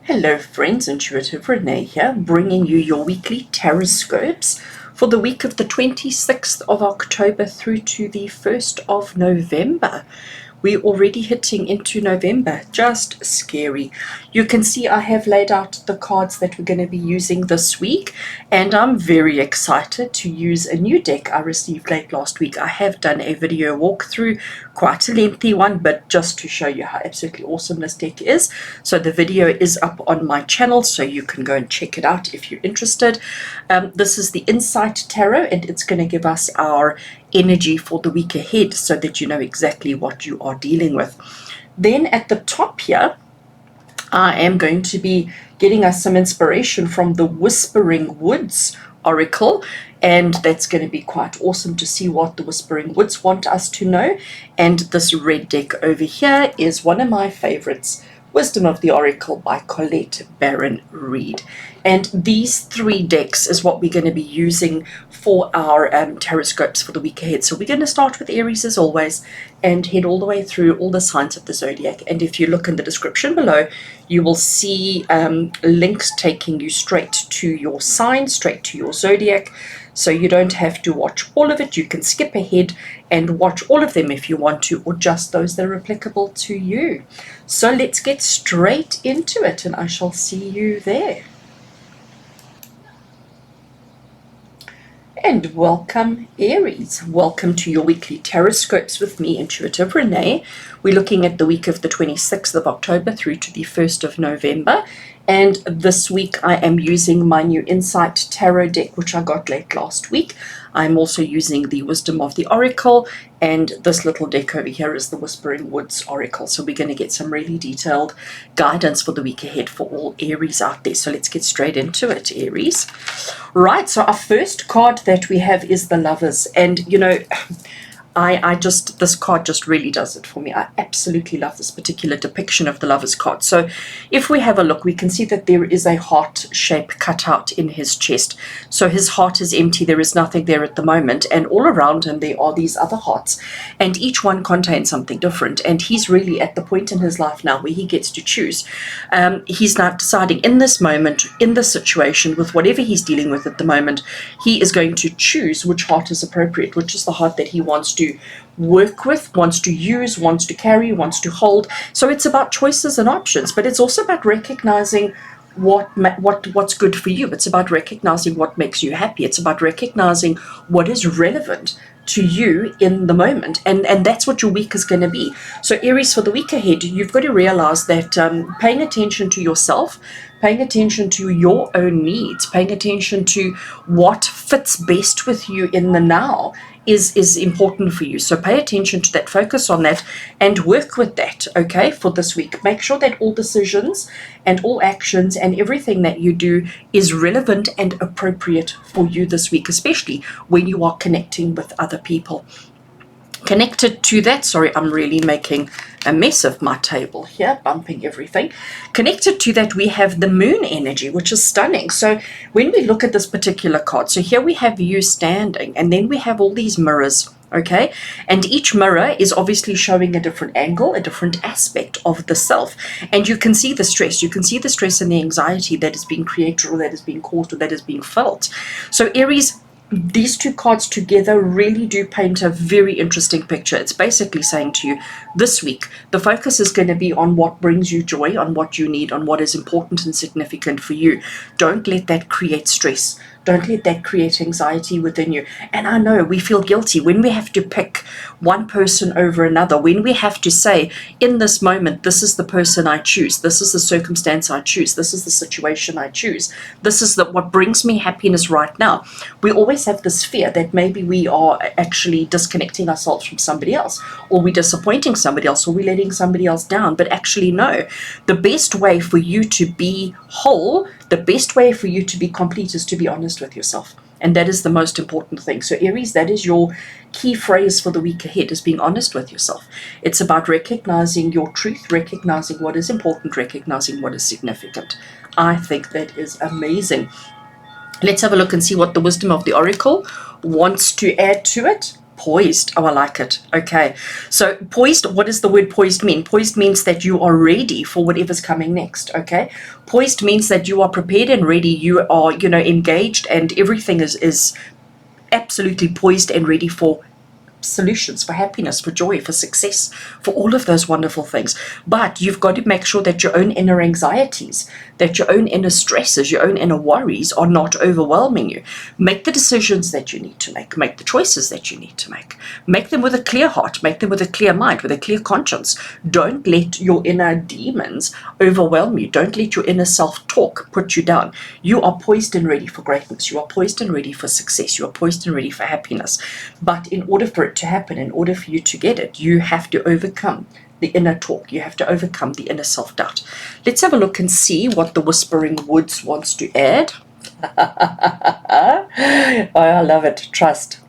Hello friends, Intuitive Rene here, bringing you your weekly TarotScopes for the week of the 26th of October through to the 1st of November. We're already hitting into November, just scary. You can see I have laid out the cards that we're going to be using this week, and I'm very excited to use a new deck I received late last week. I have done a video walkthrough, quite a lengthy one, but just to show you how absolutely awesome this deck is. So the video is up on my channel, so you can go and check it out if you're interested. This is the Insight Tarot, and it's going to give us our energy for the week ahead so that you know exactly what you are dealing with. Then at the top here, I am going to be getting us some inspiration from the Whispering Woods Oracle, and that's going to be quite awesome to see what the Whispering Woods want us to know. And this red deck over here is one of my favorites, Wisdom of the Oracle by Colette Baron-Reid. And these three decks is what we're going to be using for our TarotScopes for the week ahead. So we're going to start with Aries as always and head all the way through all the signs of the Zodiac. And if you look in the description below, you will see links taking you straight to your sign, straight to your Zodiac. So you don't have to watch all of it. You can skip ahead and watch all of them if you want to, or just those that are applicable to you. So let's get straight into it, and I shall see you there. And welcome, Aries. Welcome to your weekly TarotScopes with me, Intuitive Rene. We're looking at the week of the 26th of October through to the 1st of November. And this week I am using my new Insight Tarot deck, which I got late last week. I'm also using the Wisdom of the Oracle, and this little deck over here is the Whispering Woods Oracle. So we're going to get some really detailed guidance for the week ahead for all Aries out there. So let's get straight into it, Aries. Right, so our first card that we have is the Lovers. And, you know, this card just really does it for me. I absolutely love this particular depiction of the Lovers card. So if we have a look, we can see that there is a heart shape cut out in his chest. So his heart is empty. There is nothing there at the moment. And all around him, there are these other hearts. And each one contains something different. And he's really at the point in his life now where he gets to choose. He's now deciding in this moment, in this situation, with whatever he's dealing with at the moment, he is going to choose which heart is appropriate, which is the heart that he wants to work with, wants to use, wants to carry, wants to hold. So it's about choices and options, but it's also about recognizing what's good for you. It's about recognizing what makes you happy. It's about recognizing what is relevant to you in the moment, and that's what your week is going to be. So Aries, for the week ahead, you've got to realize that paying attention to yourself, paying attention to your own needs, paying attention to what fits best with you in the now is important for you. So pay attention to that, focus on that, and work with that, okay, for this week. Make sure that all decisions and all actions and everything that you do is relevant and appropriate for you this week, especially when you are connecting with other people. Connected to that, sorry, I'm really making a mess of my table here, bumping everything. Connected to that, we have the moon energy, which is stunning. So when we look at this particular card, so here we have you standing, and then we have all these mirrors, okay? And each mirror is obviously showing a different angle, a different aspect of the self. And you can see the stress. You can see the stress and the anxiety that is being created, or that is being caused, or that is being felt. So Aries, these two cards together really do paint a very interesting picture. It's basically saying to you, this week, the focus is going to be on what brings you joy, on what you need, on what is important and significant for you. Don't let that create stress. Don't let that create anxiety within you. And I know we feel guilty when we have to pick one person over another, when we have to say, in this moment, this is the person I choose, this is the circumstance I choose, this is the situation I choose, this is what brings me happiness right now. We always have this fear that maybe we are actually disconnecting ourselves from somebody else, or we're disappointing somebody else, or we're letting somebody else down. But actually, no. The best way for you to be whole, the best way for you to be complete, is to be honest with yourself. And that is the most important thing. So Aries, that is your key phrase for the week ahead, is being honest with yourself. It's about recognizing your truth, recognizing what is important, recognizing what is significant. I think that is amazing. Let's have a look and see what the Wisdom of the Oracle wants to add to it. poised. Oh, I like it. Okay. So poised, what does the word poised mean? Poised means that you are ready for whatever's coming next. Okay. Poised means that you are prepared and ready. You are, engaged, and everything is absolutely poised and ready for solutions, for happiness, for joy, for success, for all of those wonderful things. But you've got to make sure that your own inner anxieties, that your own inner stresses, your own inner worries are not overwhelming you. Make the decisions that you need to make the choices that you need to make them with a clear heart, make them with a clear mind, with a clear conscience. Don't let your inner demons overwhelm you. Don't let your inner self-talk put you down. You are poised and ready for greatness. You are poised and ready for success. You are poised and ready for happiness. But in order for it to happen, in order for you to get it, you have to overcome the inner talk. You have to overcome the inner self-doubt. Let's have a look and see what the Whispering Woods wants to add. Oh, I love it. Trust.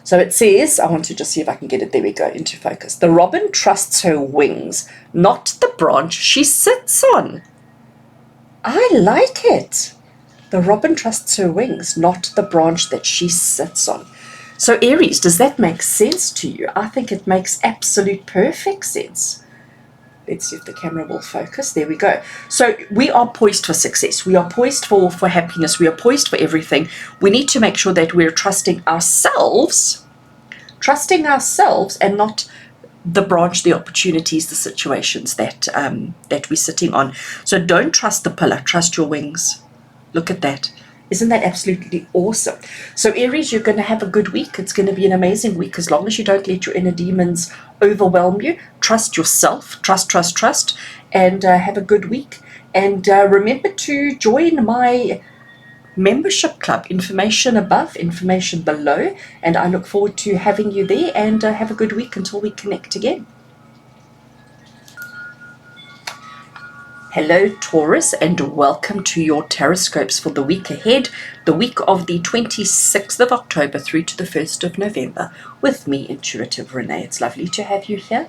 So it says, I want to just see if I can get it. There we go, into focus. The robin trusts her wings, not the branch she sits on. I like it. The robin trusts her wings, not the branch that she sits on. So Aries, does that make sense to you? I think it makes absolute perfect sense. Let's see if the camera will focus. There we go. So we are poised for success. We are poised for happiness. We are poised for everything. We need to make sure that we're trusting ourselves and not the branch, the opportunities, the situations that we're sitting on. So don't trust the pillar, trust your wings. Look at that. Isn't that absolutely awesome? So Aries, you're going to have a good week. It's going to be an amazing week as long as you don't let your inner demons overwhelm you. Trust yourself. Trust, and have a good week. And remember to join my membership club. Information above, information below. And I look forward to having you there, and have a good week until we connect again. Hello Taurus, and welcome to your TarotScopes for the week ahead, the week of the 26th of October through to the 1st of November, with me, Intuitive Rene. It's lovely to have you here.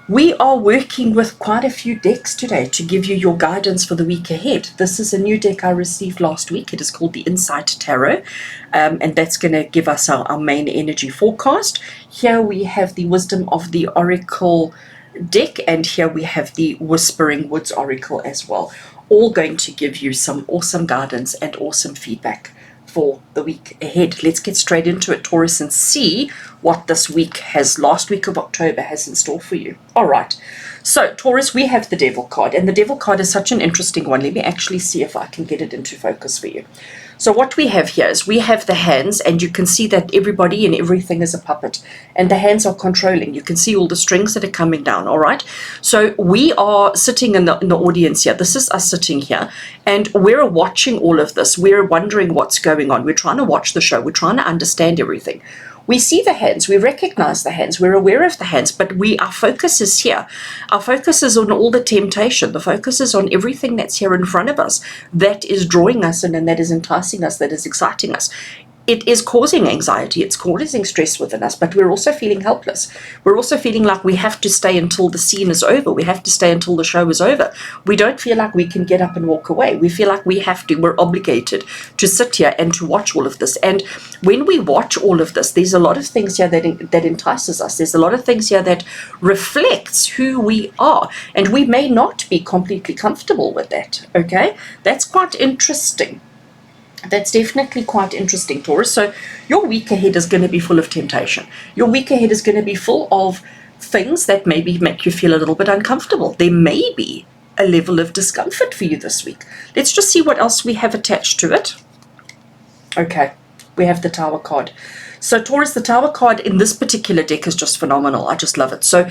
We are working with quite a few decks today to give you your guidance for the week ahead. This is a new deck I received last week. It is called the Insight Tarot, and that's going to give us our main energy forecast. Here we have the Wisdom of the Oracle deck, and here we have the Whispering Woods Oracle as well, all going to give you some awesome guidance and awesome feedback for the week ahead. Let's get straight into it, Taurus, and see what this week last week of October has in store for you. All right, so Taurus, we have the Devil card, and the Devil card is such an interesting one. Let me actually see if I can get it into focus for you. So what we have here is we have the hands, and you can see that everybody and everything is a puppet, and the hands are controlling. You can see all the strings that are coming down, all right? So we are sitting in the audience here. This is us sitting here, and we're watching all of this. We're wondering what's going on. We're trying to watch the show. We're trying to understand everything. We see the hands, we recognize the hands, we're aware of the hands, but our focus is here. Our focus is on all the temptation. The focus is on everything that's here in front of us that is drawing us in, and that is enticing us, that is exciting us. It is causing anxiety, it's causing stress within us, but we're also feeling helpless. We're also feeling like we have to stay until the scene is over. We have to stay until the show is over. We don't feel like we can get up and walk away. We feel like we're obligated to sit here and to watch all of this. And when we watch all of this, there's a lot of things here that entices us. There's a lot of things here that reflects who we are. And we may not be completely comfortable with that, okay? That's quite interesting. That's definitely quite interesting, Taurus. So your week ahead is going to be full of temptation. Your week ahead is going to be full of things that maybe make you feel a little bit uncomfortable. There may be a level of discomfort for you this week. Let's just see what else we have attached to it. Okay, we have the Tower card. So Taurus, the Tower card in this particular deck is just phenomenal. I just love it. So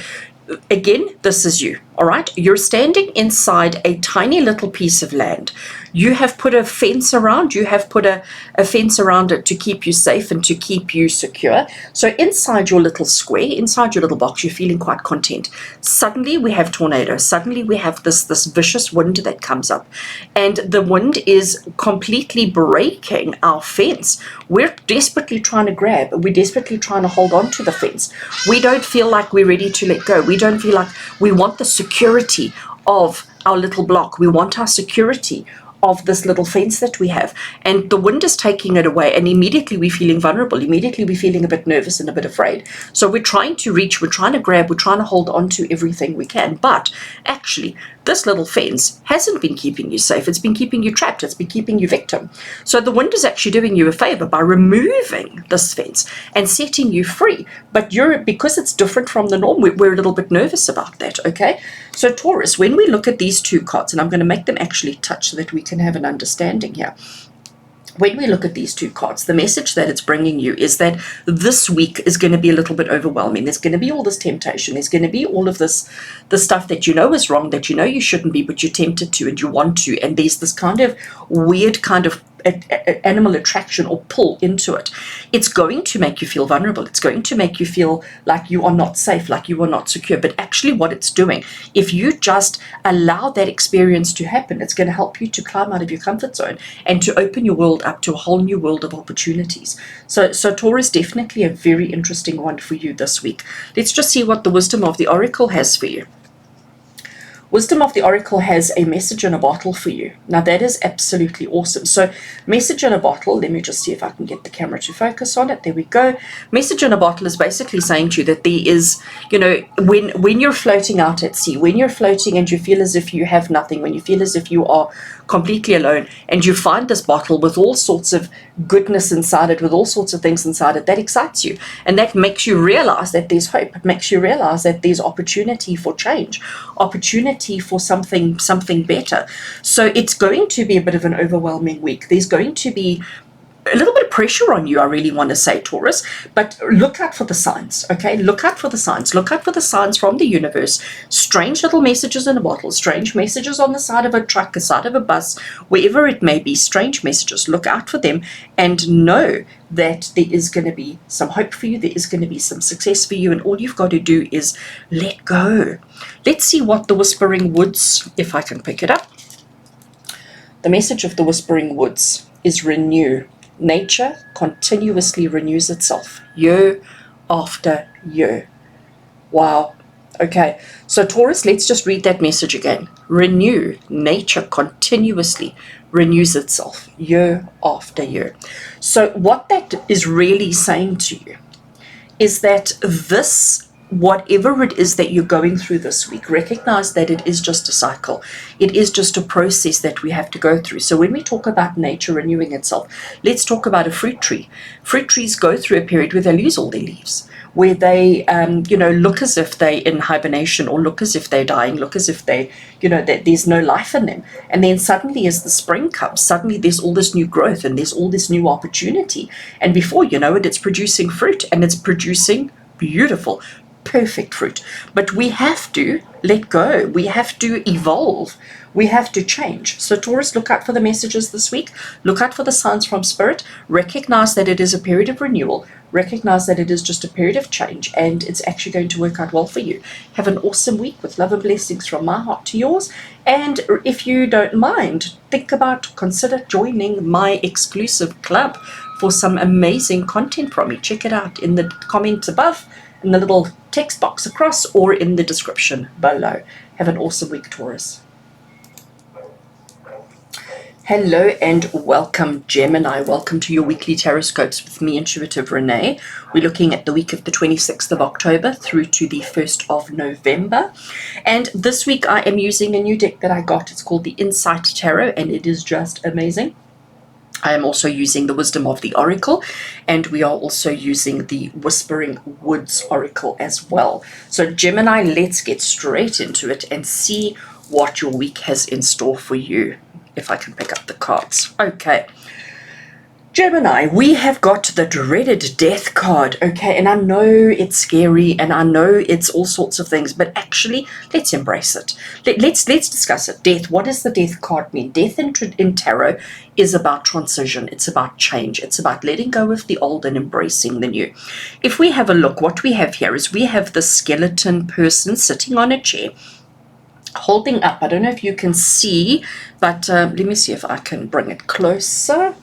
again, this is you, all right? You're standing inside a tiny little piece of land. You have put a fence around. You have put a fence around it to keep you safe and to keep you secure. So inside your little square, inside your little box, you're feeling quite content. Suddenly we have tornadoes. Suddenly we have this vicious wind that comes up. And the wind is completely breaking our fence. We're desperately trying to grab. We're desperately trying to hold on to the fence. We don't feel like we're ready to let go. We don't feel like we want the security of our little block. We want our security of this little fence that we have, and the wind is taking it away, and immediately we're feeling vulnerable, immediately we're feeling a bit nervous and a bit afraid. So we're trying to reach, we're trying to grab, we're trying to hold on to everything we can, but actually this little fence hasn't been keeping you safe. It's been keeping you trapped. It's been keeping you victim. So the wind is actually doing you a favor by removing this fence and setting you free. But because it's different from the norm, we're a little bit nervous about that, okay? So Taurus, when we look at these two cards, and I'm going to make them actually touch so that we can have an understanding here. When we look at these two cards, the message that it's bringing you is that this week is going to be a little bit overwhelming. There's going to be all this temptation. There's going to be all of this, the stuff that you know is wrong, that you know you shouldn't be, but you're tempted to and you want to. And there's this kind of weird kind of animal attraction or pull into it. It's going to make you feel vulnerable. It's going to make you feel like you are not safe, like you are not secure. But actually what it's doing, if you just allow that experience to happen, it's going to help you to climb out of your comfort zone and to open your world up to a whole new world of opportunities. So Taurus, definitely a very interesting one for you this week. Let's just see what the wisdom of the oracle has for you. Wisdom of the Oracle has a message in a bottle for you. Now that is absolutely awesome. So message in a bottle, let me just see if I can get the camera to focus on it. There we go. Message in a bottle is basically saying to you that there is, you know, when you're floating out at sea, when you're floating and you feel as if you have nothing, when you feel as if you are completely alone, and you find this bottle with all sorts of goodness inside it, with all sorts of things inside it, that excites you. And that makes you realize that there's hope. It makes you realize that there's opportunity for change, opportunity for something better. So it's going to be a bit of an overwhelming week. There's going to be a little bit of pressure on you, I really want to say, Taurus, but look out for the signs, okay? Look out for the signs. Look out for the signs from the universe. Strange little messages in a bottle, strange messages on the side of a truck, the side of a bus, wherever it may be, strange messages. Look out for them and know that there is going to be some hope for you. There is going to be some success for you, and all you've got to do is let go. Let's see what the Whispering Woods, if I can pick it up. The message of the Whispering Woods is renew. Nature continuously renews itself year after year. Wow. Okay, so Taurus, let's just read that message again. Renew. Nature continuously renews itself year after year. So what that is really saying to you is that this, whatever it is that you're going through this week, recognize that it is just a cycle. It is just a process that we have to go through. So when we talk about nature renewing itself, let's talk about a fruit tree. Fruit trees go through a period where they lose all their leaves, where they, look as if they're in hibernation, or look as if they're dying, look as if they, that there's no life in them. And then suddenly as the spring comes, suddenly there's all this new growth and there's all this new opportunity. And before you know it, it's producing fruit, and it's producing beautiful, perfect fruit. But we have to let go. We have to evolve. We have to change. So Taurus, look out for the messages this week. Look out for the signs from Spirit. Recognize that it is a period of renewal. Recognize that it is just a period of change, and it's actually going to work out well for you. Have an awesome week with love and blessings from my heart to yours. And if you don't mind, consider joining my exclusive club for some amazing content from me. Check it out in the comments above, in the little text box across, or in the description below. Have an awesome week, Taurus. Hello and welcome, Gemini. Welcome to your weekly TarotScopes with me, Intuitive Rene. We're looking at the week of the 26th of October through to the 1st of November. And this week I am using a new deck that I got. It's called the Insight Tarot, and it is just amazing. I am also using the Wisdom of the Oracle, and we are also using the Whispering Woods Oracle as well. So Gemini, let's get straight into it and see what your week has in store for you, if I can pick up the cards. Okay. Gemini, we have got the dreaded death card, okay, and I know it's scary, and I know it's all sorts of things, but actually, let's embrace it. Let's discuss it. Death, what does the death card mean? Death in tarot is about transition. It's about change. It's about letting go of the old and embracing the new. If we have a look, what we have here is we have the skeleton person sitting on a chair, holding up, I don't know if you can see, but let me see if I can bring it closer.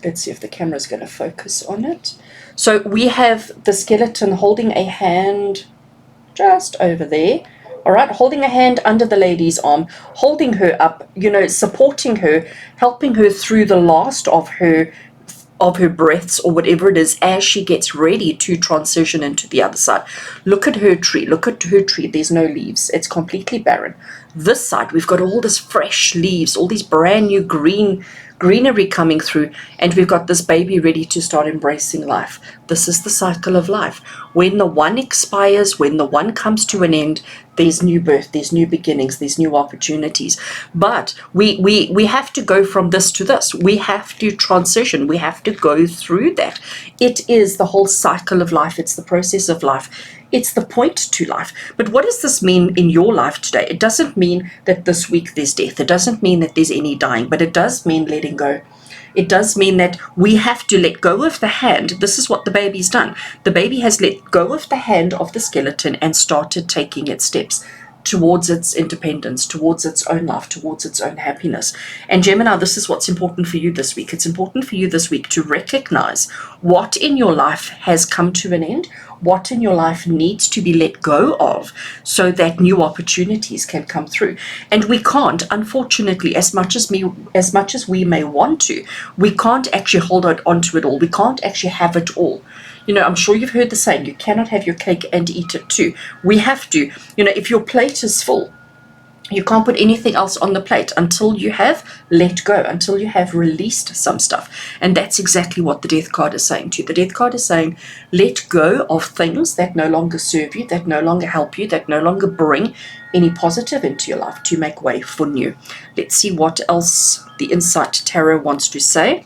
Let's see if the camera is going to focus on it. So we have the skeleton holding a hand just over there, all right, holding a hand under the lady's arm, holding her up, you know, supporting her, helping her through the last of her breaths or whatever it is as she gets ready to transition into the other side. Look at her tree. Look at her tree. There's no leaves. It's completely barren. This side, we've got all this fresh leaves, all these brand new greenery coming through, and we've got this baby ready to start embracing life. This is the cycle of life. When the one expires, when the one comes to an end, there's new birth, there's new beginnings, there's new opportunities. But we have to go from this to this. We have to transition. We have to go through that. It is the whole cycle of life. It's the process of life. It's the point to life. But what does this mean in your life today? It doesn't mean that this week there's death. It doesn't mean that there's any dying, but it does mean letting go. It does mean that we have to let go of the hand. This is what the baby's done. The baby has let go of the hand of the skeleton and started taking its steps towards its independence, towards its own life, towards its own happiness. And Gemini, this is what's important for you this week. It's important for you this week to recognize what in your life has come to an end, what in your life needs to be let go of so that new opportunities can come through. And we can't, unfortunately, as much as we may want to, we can't actually hold on to it all. We can't actually have it all. You know, I'm sure you've heard the saying, you cannot have your cake and eat it too. We have to, you know, if your plate is full, you can't put anything else on the plate until you have let go, until you have released some stuff. And that's exactly what the death card is saying to you. The death card is saying, let go of things that no longer serve you, that no longer help you, that no longer bring any positive into your life, to make way for new. Let's see what else the Insight Tarot wants to say.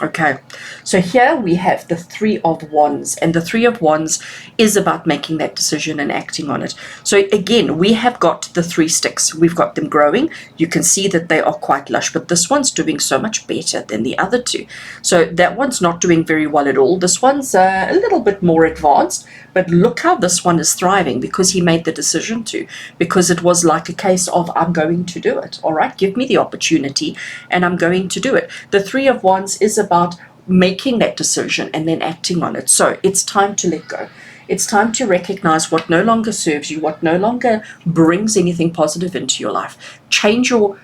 Okay, so here we have the Three of Wands, and the Three of Wands is about making that decision and acting on it. So again, we have got the three sticks. We've got them growing. You can see that they are quite lush, but this one's doing so much better than the other two. So that one's not doing very well at all. This one's a little bit more advanced, but look how this one is thriving, because he made the decision to, because it was like a case of, I'm going to do it. All right, give me the opportunity and I'm going to do it. The Three of Wands is about making that decision and then acting on it. So it's time to let go. It's time to recognize what no longer serves you, what no longer brings anything positive into your life. Change your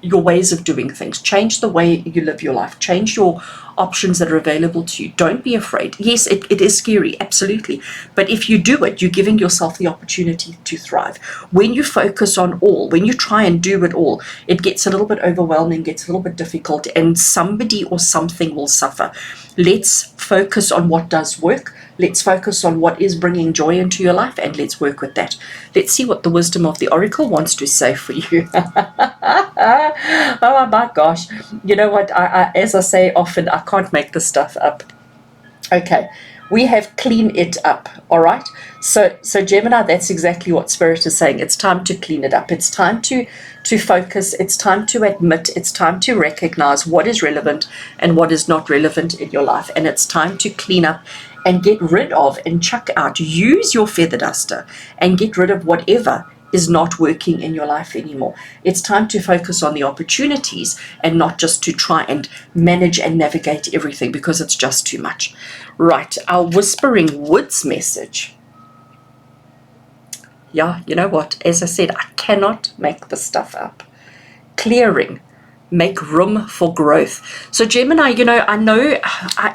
ways of doing things. Change the way you live your life. Change your options that are available to you. Don't be afraid. Yes, it is scary, absolutely. But if you do it, you're giving yourself the opportunity to thrive. When you focus on all, when you try and do it all, it gets a little bit overwhelming, gets a little bit difficult, and somebody or something will suffer. Let's focus on what does work. Let's focus on what is bringing joy into your life, and let's work with that. Let's see what the wisdom of the Oracle wants to say for you. Oh my gosh. You know what? I as I say often, I can't make this stuff up. Okay. We have clean it up, all right? So Gemini, that's exactly what Spirit is saying. It's time to clean it up. It's time to focus. It's time to admit. It's time to recognize what is relevant and what is not relevant in your life. And it's time to clean up and get rid of and chuck out. Use your feather duster and get rid of whatever is not working in your life anymore. It's time to focus on the opportunities and not just to try and manage and navigate everything, because it's just too much. Right, our Whispering Woods message. Yeah, you know what? As I said, I cannot make this stuff up. Clearing. Make room for growth. So Gemini, you know, I know,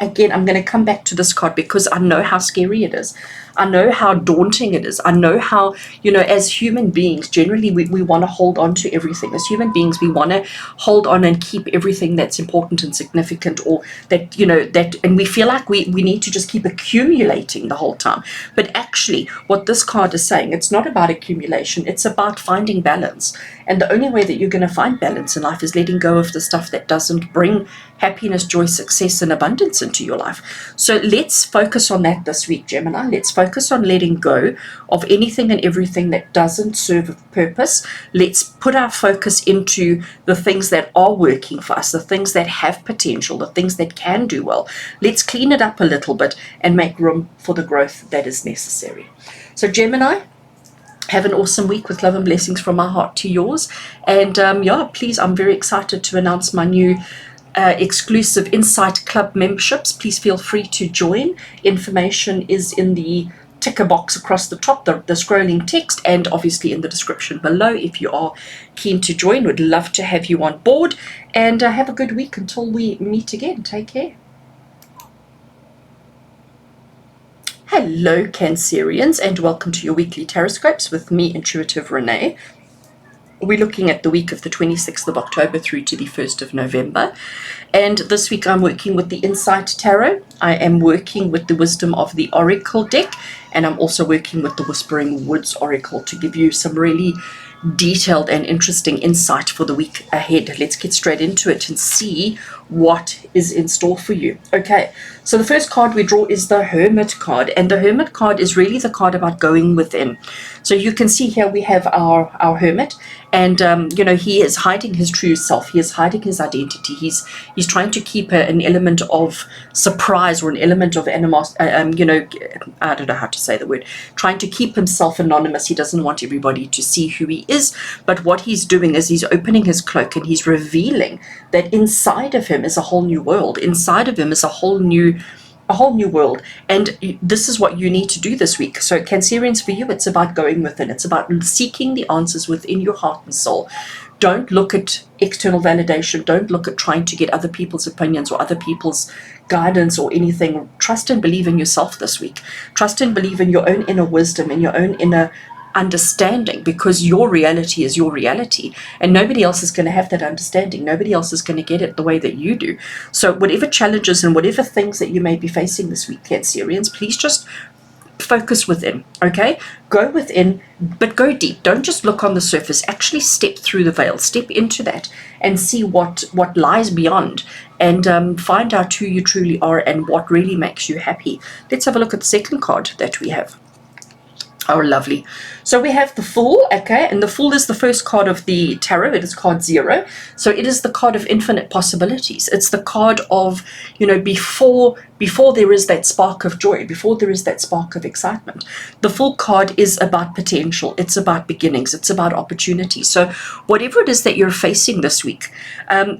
again, I'm going to come back to this card because I know how scary it is. I know how daunting it is. I know how, you know, as human beings, generally we want to hold on to everything. As human beings, we want to hold on and keep everything that's important and significant, or that, you know, that, and we feel like we need to just keep accumulating the whole time. But actually, what this card is saying, it's not about accumulation. It's about finding balance. And the only way that you're going to find balance in life is letting go of the stuff that doesn't bring happiness, joy, success, and abundance into your life. So let's focus on that this week, Gemini. Let's focus on letting go of anything and everything that doesn't serve a purpose. Let's put our focus into the things that are working for us, the things that have potential, the things that can do well. Let's clean it up a little bit and make room for the growth that is necessary. So Gemini, have an awesome week with love and blessings from my heart to yours. And yeah, please, I'm very excited to announce my new exclusive Insight Club memberships. Please feel free to join. Information is in the tick a box across the top, the scrolling text, and obviously in the description below if you are keen to join. Would love to have you on board, and have a good week until we meet again. Take care. Hello Cancerians, and welcome to your weekly TarotScopes with me, Intuitive Rene. We're looking at the week of the 26th of October through to the 1st of November. And this week I'm working with the Insight Tarot. I am working with the Wisdom of the Oracle deck. And I'm also working with the Whispering Woods Oracle to give you some really detailed and interesting insight for the week ahead. Let's get straight into it and see what is in store for you. Okay, so the first card we draw is the Hermit card, and the Hermit card is really the card about going within. So you can see here we have our Hermit, and he is hiding his true self. He is hiding his identity. He's trying to keep an element of surprise or an element of animosity. I don't know how to say the word. Trying to keep himself anonymous. He doesn't want everybody to see who he is. But what he's doing is he's opening his cloak and he's revealing that inside of him is a whole new world. Inside of him is a whole new world, and this is what you need to do this week. So Cancerians, for you, it's about going within. It's about seeking the answers within your heart and soul. Don't look at external validation. Don't look at trying to get other people's opinions or other people's guidance or anything. Trust and believe in yourself this week. Trust and believe in your own inner wisdom, in your own inner understanding, because your reality is your reality, and nobody else is going to have that understanding. Nobody else is going to get it the way that you do. So whatever challenges and whatever things that you may be facing this week, Cancerians, please just focus within. Okay, go within, but go deep. Don't just look on the surface. Actually step through the veil, step into that and see what lies beyond, and find out who you truly are and what really makes you happy. Let's have a look at the second card that we have. Oh, lovely. So we have the Fool, okay, and the Fool is the first card of the tarot. It is card 0. So it is the card of infinite possibilities. It's the card of, before there is that spark of joy, before there is that spark of excitement. The Fool card is about potential. It's about beginnings. It's about opportunity. So whatever it is that you're facing this week,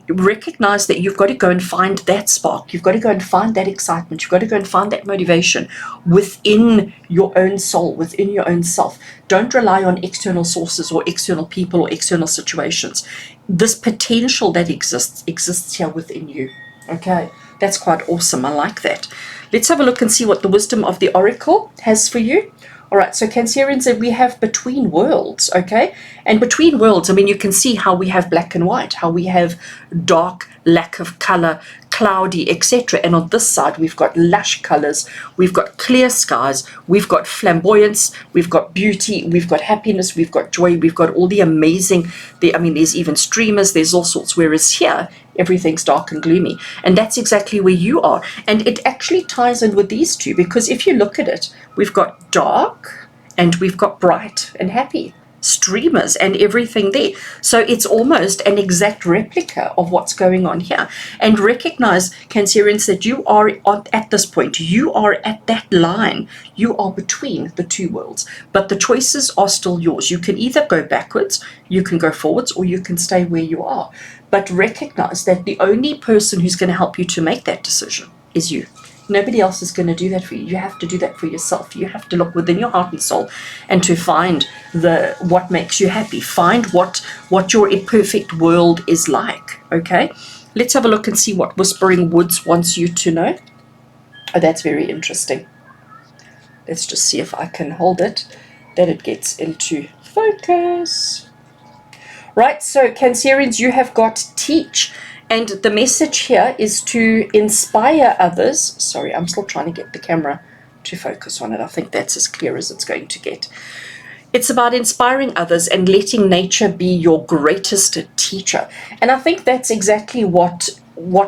recognize that you've got to go and find that spark. You've got to go and find that excitement. You've got to go and find that motivation within your own soul, within your own self. Don't rely on external sources or external people or external situations. This potential that exists here within you. Okay, that's quite awesome. I like that. Let's have a look and see what the Wisdom of the Oracle has for you. All right, so Cancerians, we have Between Worlds, okay? And Between Worlds, you can see how we have black and white, how we have dark, lack of color, cloudy, etc. And on this side, we've got lush colors, we've got clear skies, we've got flamboyance, we've got beauty, we've got happiness, we've got joy, we've got all the amazing, there's even streamers, there's all sorts, whereas here, everything's dark and gloomy. And that's exactly where you are. And it actually ties in with these two, because if you look at it, we've got dark and we've got bright and happy. Streamers and everything there. So it's almost an exact replica of what's going on here. And recognize, Cancerians, that you are at this point. You are at that line. You are between the two worlds. But the choices are still yours. You can either go backwards, you can go forwards, or you can stay where you are. But recognize that the only person who's going to help you to make that decision is you. Nobody else is going to do that for you. You have to do that for yourself. You have to look within your heart and soul and to find what makes you happy. Find what your imperfect world is like, okay? Let's have a look and see what Whispering Woods wants you to know. Oh, that's very interesting. Let's just see if I can hold it, that it gets into focus. Right, so Cancerians, you have got Teach. And the message here is to inspire others. Sorry, I'm still trying to get the camera to focus on it. I think that's as clear as it's going to get. It's about inspiring others and letting nature be your greatest teacher. And I think that's exactly what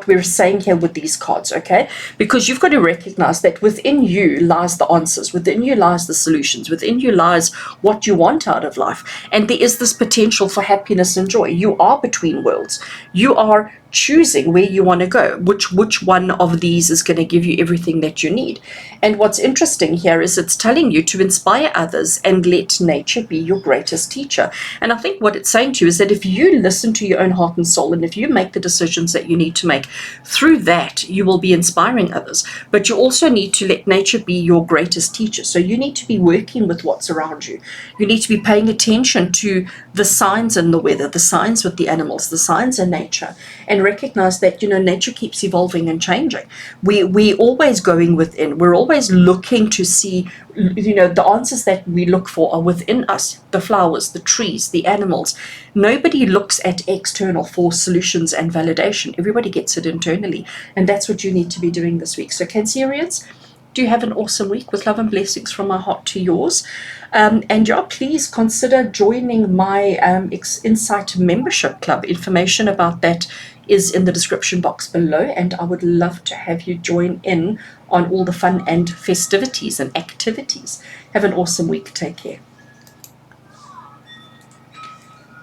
we're saying here with these cards, okay? Because you've got to recognize that within you lies the answers, within you lies the solutions, within you lies what you want out of life. And there is this potential for happiness and joy. You are between worlds. You are choosing where you want to go, which one of these is going to give you everything that you need. And what's interesting here is it's telling you to inspire others and let nature be your greatest teacher. And I think what it's saying to you is that if you listen to your own heart and soul, and if you make the decisions that you need to make, through that you will be inspiring others. But you also need to let nature be your greatest teacher. So you need to be working with what's around you. You need to be paying attention to the signs in the weather, the signs with the animals, the signs in nature, and recognize that, you know, nature keeps evolving and changing. We're always going within. We're always looking to see, you know, the answers that we look for are within us. The flowers, the trees, the animals. Nobody looks at external for solutions and validation. Everybody gets it internally. And that's what you need to be doing this week. So Cancerians, do you have an awesome week with love and blessings from my heart to yours. And yeah, please consider joining my Insight Membership Club. Information about that is in the description box below, and I would love to have you join in on all the fun and festivities and activities. Have an awesome week. Take care.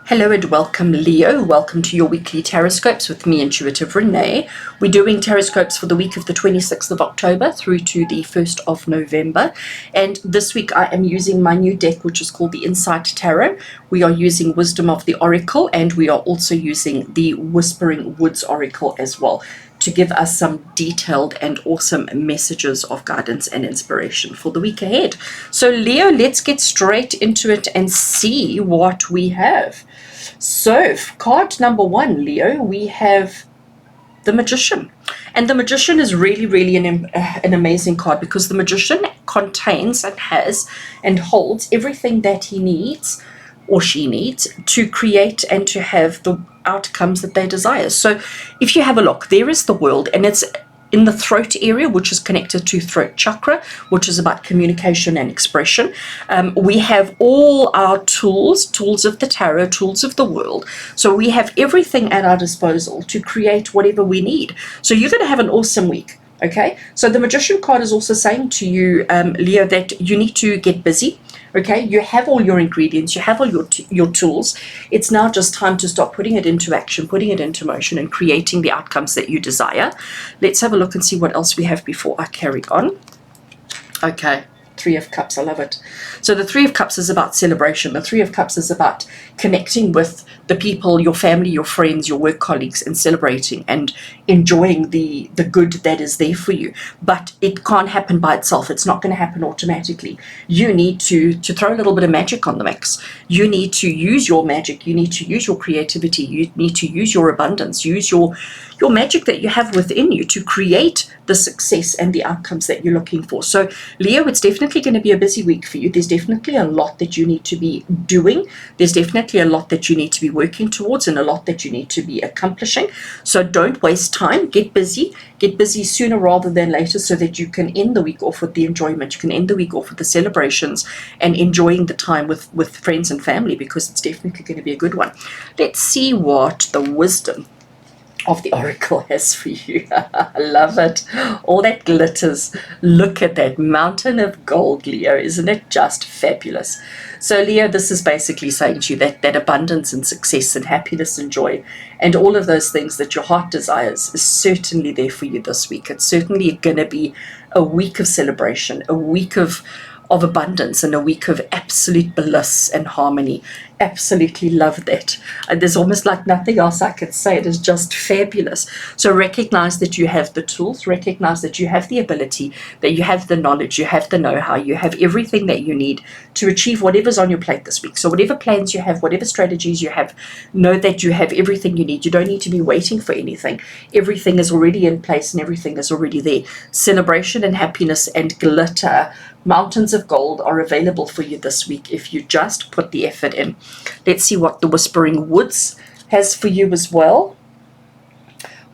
Hello and welcome, Leo. Welcome to your weekly TarotScopes with me, Intuitive Rene. We're doing TarotScopes for the week of the 26th of October through to the 1st of November. And this week I am using my new deck, which is called the Insight Tarot. We are using Wisdom of the Oracle, and we are also using the Whispering Woods Oracle as well, to give us some detailed and awesome messages of guidance and inspiration for the week ahead. So Leo, let's get straight into it and see what we have. So card number one, Leo, we have the Magician. And the Magician is really an amazing card, because the Magician contains and has and holds everything that he needs or she needs to create and to have the outcomes that they desire. So if you have a look, there is the world, and it's in the throat area, which is connected to throat chakra, which is about communication and expression. We have all our tools of the tarot, tools of the world. So we have everything at our disposal to create whatever we need. So you're going to have an awesome week. Okay, so the Magician card is also saying to you, Leo, that you need to get busy. Okay, you have all your ingredients, you have all your tools. It's now just time to start putting it into action, putting it into motion, and creating the outcomes that you desire. Let's have a look and see what else we have before I carry on. Okay, Three of Cups, I love it. So the Three of Cups is about celebration. The Three of Cups is about connecting with the people, your family, your friends, your work colleagues, and celebrating and enjoying the good that is there for you. But it can't happen by itself. It's not going to happen automatically. You need to throw a little bit of magic on the mix. You need to use your magic. You need to use your creativity. You need to use your abundance. Use your magic that you have within you to create the success and the outcomes that you're looking for. So Leo, it's definitely going to be a busy week for you. There's definitely a lot that you need to be doing. There's definitely a lot that you need to be working towards, and a lot that you need to be accomplishing. So don't waste time. Get busy sooner rather than later, so that you can end the week off with the enjoyment. You can end the week off with the celebrations and enjoying the time with friends and family, because it's definitely going to be a good one. Let's see what the Wisdom of the Oracle has for you. I love it. All that glitters. Look at that mountain of gold, Leo. Isn't it just fabulous? So Leo, this is basically saying to you that abundance and success and happiness and joy and all of those things that your heart desires is certainly there for you this week. It's certainly going to be a week of celebration, a week of abundance, and a week of absolute bliss and harmony. Absolutely love that. And there's almost like nothing else I could say. It is just fabulous. So recognize that you have the tools, recognize that you have the ability, that you have the knowledge, you have the know-how, you have everything that you need to achieve whatever's on your plate this week. So whatever plans you have, whatever strategies you have, know that you have everything you need. You don't need to be waiting for anything. Everything is already in place and everything is already there. Celebration and happiness and glitter, mountains of gold, are available for you this week if you just put the effort in. Let's see what the Whispering Woods has for you as well.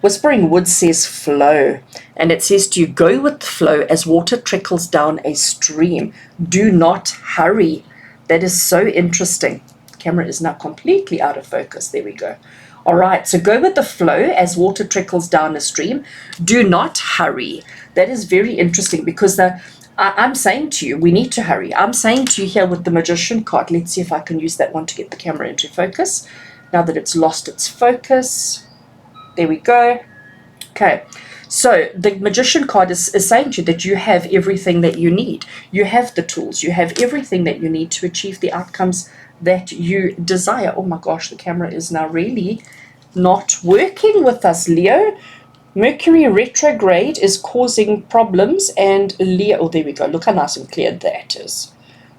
Whispering Woods says flow, and it says to you, go with the flow as water trickles down a stream. Do not hurry. That is so interesting. The camera is now completely out of focus. There we go. All right, so go with the flow as water trickles down a stream. Do not hurry. That is very interesting, because I'm saying to you, we need to hurry. I'm saying to you here with the Magician card, let's see if I can use that one to get the camera into focus. Now that it's lost its focus, There we go. Okay, so the Magician card is saying to you that you have everything that you need. You have the tools. You have everything that you need to achieve the outcomes that you desire. Oh my gosh, the camera is now really not working with us, Leo. Mercury retrograde is causing problems, and Leo, oh, there we go. Look how nice and clear that is.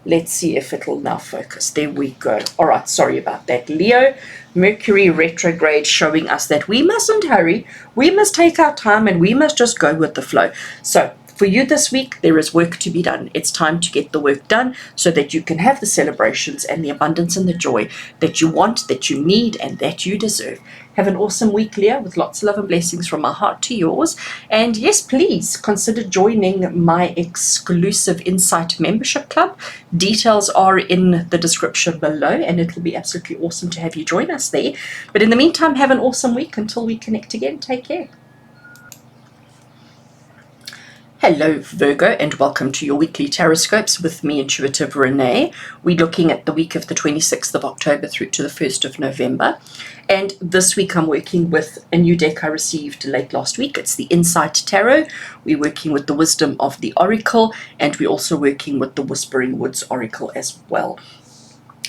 Let's see if it'll now focus. There we go. All right, sorry about that, Leo. Mercury retrograde showing us that we mustn't hurry. We must take our time and we must just go with the flow. So for you this week, there is work to be done. It's time to get the work done so that you can have the celebrations and the abundance and the joy that you want, that you need, and that you deserve. Have an awesome week, Leo, with lots of love and blessings from my heart to yours. And yes, please consider joining my exclusive Insight membership club. Details are in the description below, and it will be absolutely awesome to have you join us there. But in the meantime, have an awesome week until we connect again. Take care. Hello Virgo, and welcome to your weekly TarotScopes with me, Intuitive Rene. We're looking at the week of the 26th of October through to the 1st of November. And this week I'm working with a new deck I received late last week. It's the Insight Tarot. We're working with the Wisdom of the Oracle, and we're also working with the Whispering Woods Oracle as well.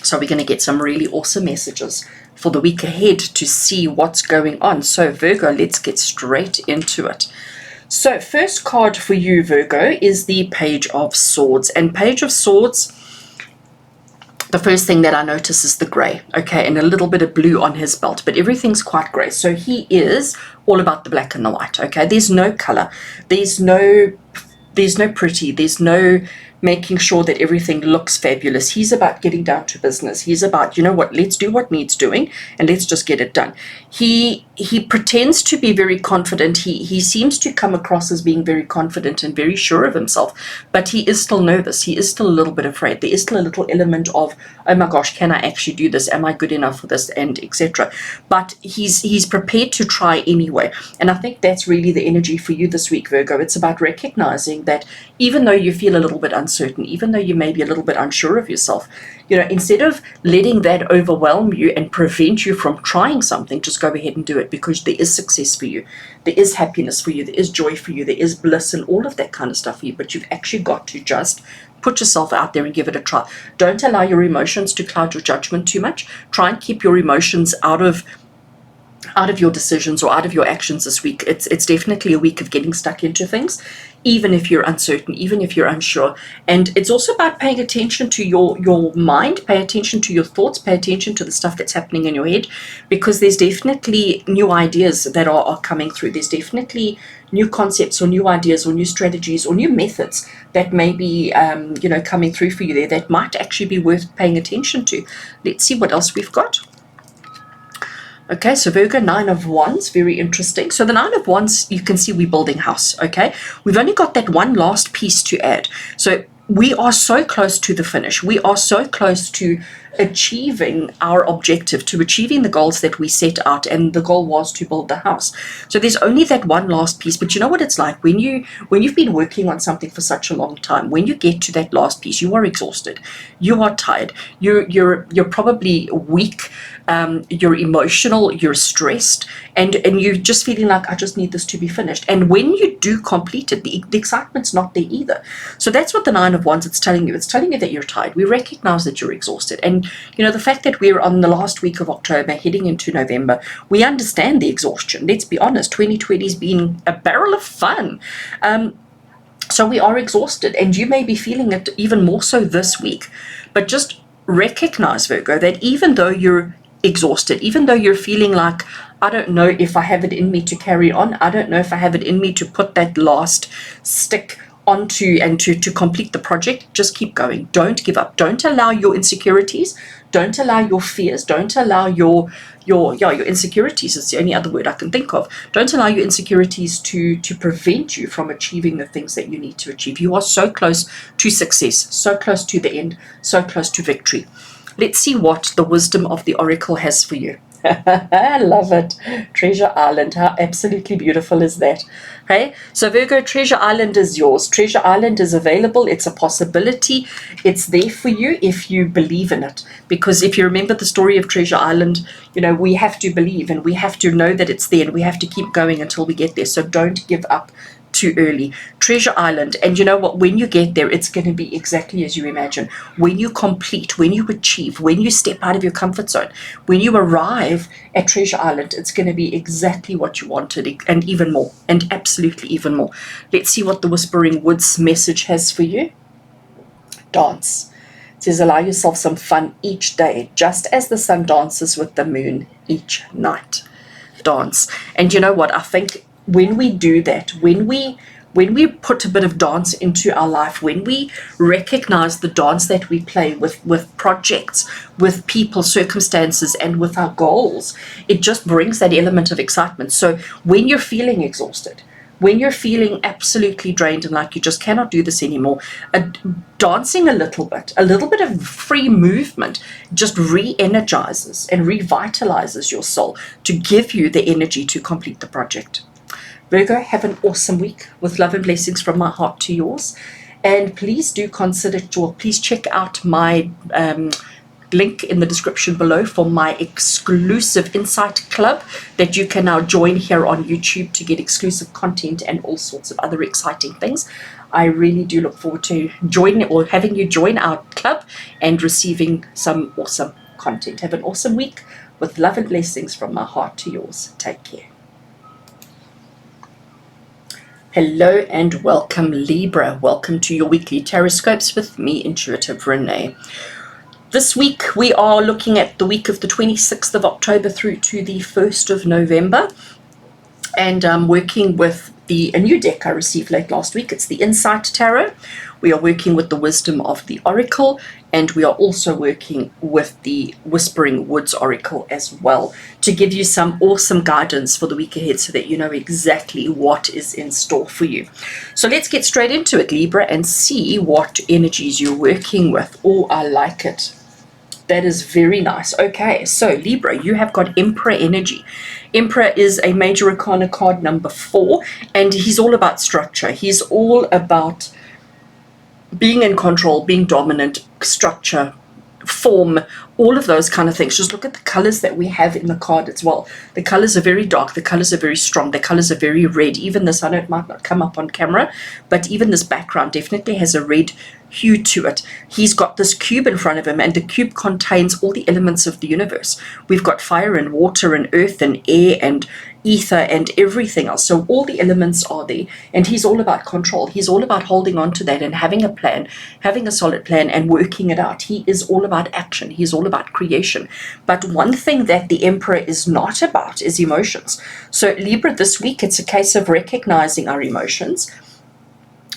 So we're going to get some really awesome messages for the week ahead to see what's going on. So Virgo, let's get straight into it. So first card for you, Virgo, is the Page of Swords. And Page of Swords, the first thing that I notice is the grey, okay, and a little bit of blue on his belt, but everything's quite grey. So he is all about the black and the white, okay? There's no colour. There's no pretty. There's no making sure that everything looks fabulous. He's about getting down to business. He's about, you know what, let's do what needs doing and let's just get it done. He pretends to be very confident. He seems to come across as being very confident and very sure of himself, but he is still nervous. He is still a little bit afraid. There is still a little element of, oh my gosh, can I actually do this? Am I good enough for this? And etc. But he's prepared to try anyway. And I think that's really the energy for you this week, Virgo. It's about recognizing that even though you feel a little bit uncertain, even though you may be a little bit unsure of yourself, you know, instead of letting that overwhelm you and prevent you from trying something, just go ahead and do it, because there is success for you. There is happiness for you. There is joy for you. There is bliss and all of that kind of stuff for you. But you've actually got to just put yourself out there and give it a try. Don't allow your emotions to cloud your judgment too much. Try and keep your emotions out of your decisions or out of your actions this week. It's definitely a week of getting stuck into things, even if you're uncertain, even if you're unsure. And it's also about paying attention to your mind, pay attention to your thoughts, pay attention to the stuff that's happening in your head, because there's definitely new ideas that are coming through. There's definitely new concepts or new ideas or new strategies or new methods that may be coming through for you there that might actually be worth paying attention to. Let's see what else we've got. Okay, so Virgo, Nine of Wands, very interesting. So the Nine of Wands, you can see we're building house, okay? We've only got that one last piece to add. So we are so close to the finish. We are so close to achieving our objective, to achieving the goals that we set out, and the goal was to build the house. So there's only that one last piece. But you know what it's like when you've been working on something for such a long time, when you get to that last piece, you are exhausted, you are tired, you're probably weak, you're emotional, you're stressed, and you're just feeling like, I just need this to be finished. And when you do complete it, the excitement's not there either. So that's what the Nine of Wands, it's telling you. It's telling you that you're tired. We recognize that you're exhausted. And you know, the fact that we're on the last week of October heading into November, we understand the exhaustion. Let's be honest, 2020's been a barrel of fun. So we are exhausted, and you may be feeling it even more so this week. But just recognize, Virgo, that even though you're exhausted, even though you're feeling like, I don't know if I have it in me to carry on, I don't know if I have it in me to put that last stick onto and to complete the project, just keep going. Don't give up. Don't allow your insecurities, don't allow your fears, don't allow your insecurities, is the only other word I can think of. Don't allow your insecurities to prevent you from achieving the things that you need to achieve. You are so close to success, so close to the end, so close to victory. Let's see what the Wisdom of the Oracle has for you. I love it. Treasure Island. How absolutely beautiful is that? Okay, so Virgo, Treasure Island is yours. Treasure Island is available. It's a possibility. It's there for you if you believe in it. Because if you remember the story of Treasure Island, you know, we have to believe and we have to know that it's there and we have to keep going until we get there. So don't give up too early. Treasure Island, and you know what, when you get there, it's going to be exactly as you imagine. When you complete, when you achieve, when you step out of your comfort zone, when you arrive at Treasure Island, it's going to be exactly what you wanted, and even more, and absolutely even more. Let's see what the Whispering Woods message has for you. Dance. It says, allow yourself some fun each day, just as the sun dances with the moon each night. Dance. And you know what, I think when we do that, when we put a bit of dance into our life, when we recognize the dance that we play with projects, with people, circumstances, and with our goals, it just brings that element of excitement. So when you're feeling exhausted, when you're feeling absolutely drained and like you just cannot do this anymore, dancing a little bit of free movement just re-energizes and revitalizes your soul to give you the energy to complete the project. Virgo, have an awesome week with love and blessings from my heart to yours. And please do consider, or please check out my link in the description below for my exclusive Insight Club that you can now join here on YouTube to get exclusive content and all sorts of other exciting things. I really do look forward to joining or having you join our club and receiving some awesome content. Have an awesome week with love and blessings from my heart to yours. Take care. Hello and welcome, Libra. Welcome to your weekly TarotScopes with me, Intuitive Rene. This week we are looking at the week of the 26th of October through to the 1st of November. And I'm working with a new deck I received late last week. It's the Insight Tarot. We are working with the Wisdom of the Oracle, and we are also working with the Whispering Woods Oracle as well to give you some awesome guidance for the week ahead so that you know exactly what is in store for you. So let's get straight into it, Libra, and see what energies you're working with. Oh, I like it. That is very nice. Okay, so Libra, you have got Emperor energy. Emperor is a major arcana card number 4, and he's all about structure. He's all about being in control, being dominant, structure, form, all of those kind of things. Just look at the colors that we have in the card as well. The colors are very dark, the colors are very strong, the colors are very red. Even this, I know it might not come up on camera, but even this background definitely has a red hue to it. He's got this cube in front of him, and the cube contains all the elements of the universe. We've got fire and water and earth and air and ether and everything else. So all the elements are there, and he's all about control. He's all about holding on to that and having a plan, having a solid plan and working it out. He is all about action. He's all about creation. But one thing that the Emperor is not about is emotions. So Libra, this week it's a case of recognizing our emotions,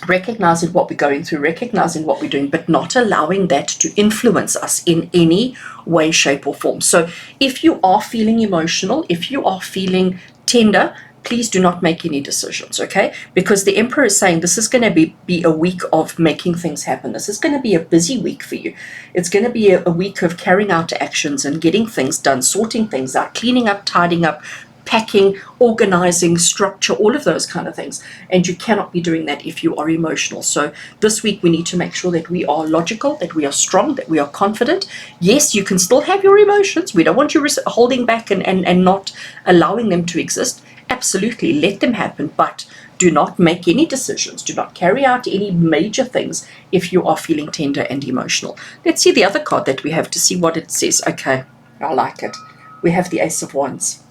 recognizing what we're going through, recognizing what we're doing, but not allowing that to influence us in any way, shape, or form. So if you are feeling emotional, if you are feeling tender, please do not make any decisions, okay? Because the Emperor is saying this is going to be a week of making things happen. This is going to be a busy week for you. It's going to be a week of carrying out actions and getting things done, sorting things out, cleaning up, tidying up, packing, organizing, structure, all of those kind of things. And you cannot be doing that if you are emotional. So this week we need to make sure that we are logical, that we are strong, that we are confident. Yes, you can still have your emotions. We don't want you holding back and not allowing them to exist. Absolutely, let them happen, but do not make any decisions. Do not carry out any major things if you are feeling tender and emotional. Let's see the other card that we have to see what it says. Okay, I like it. We have the Ace of Wands.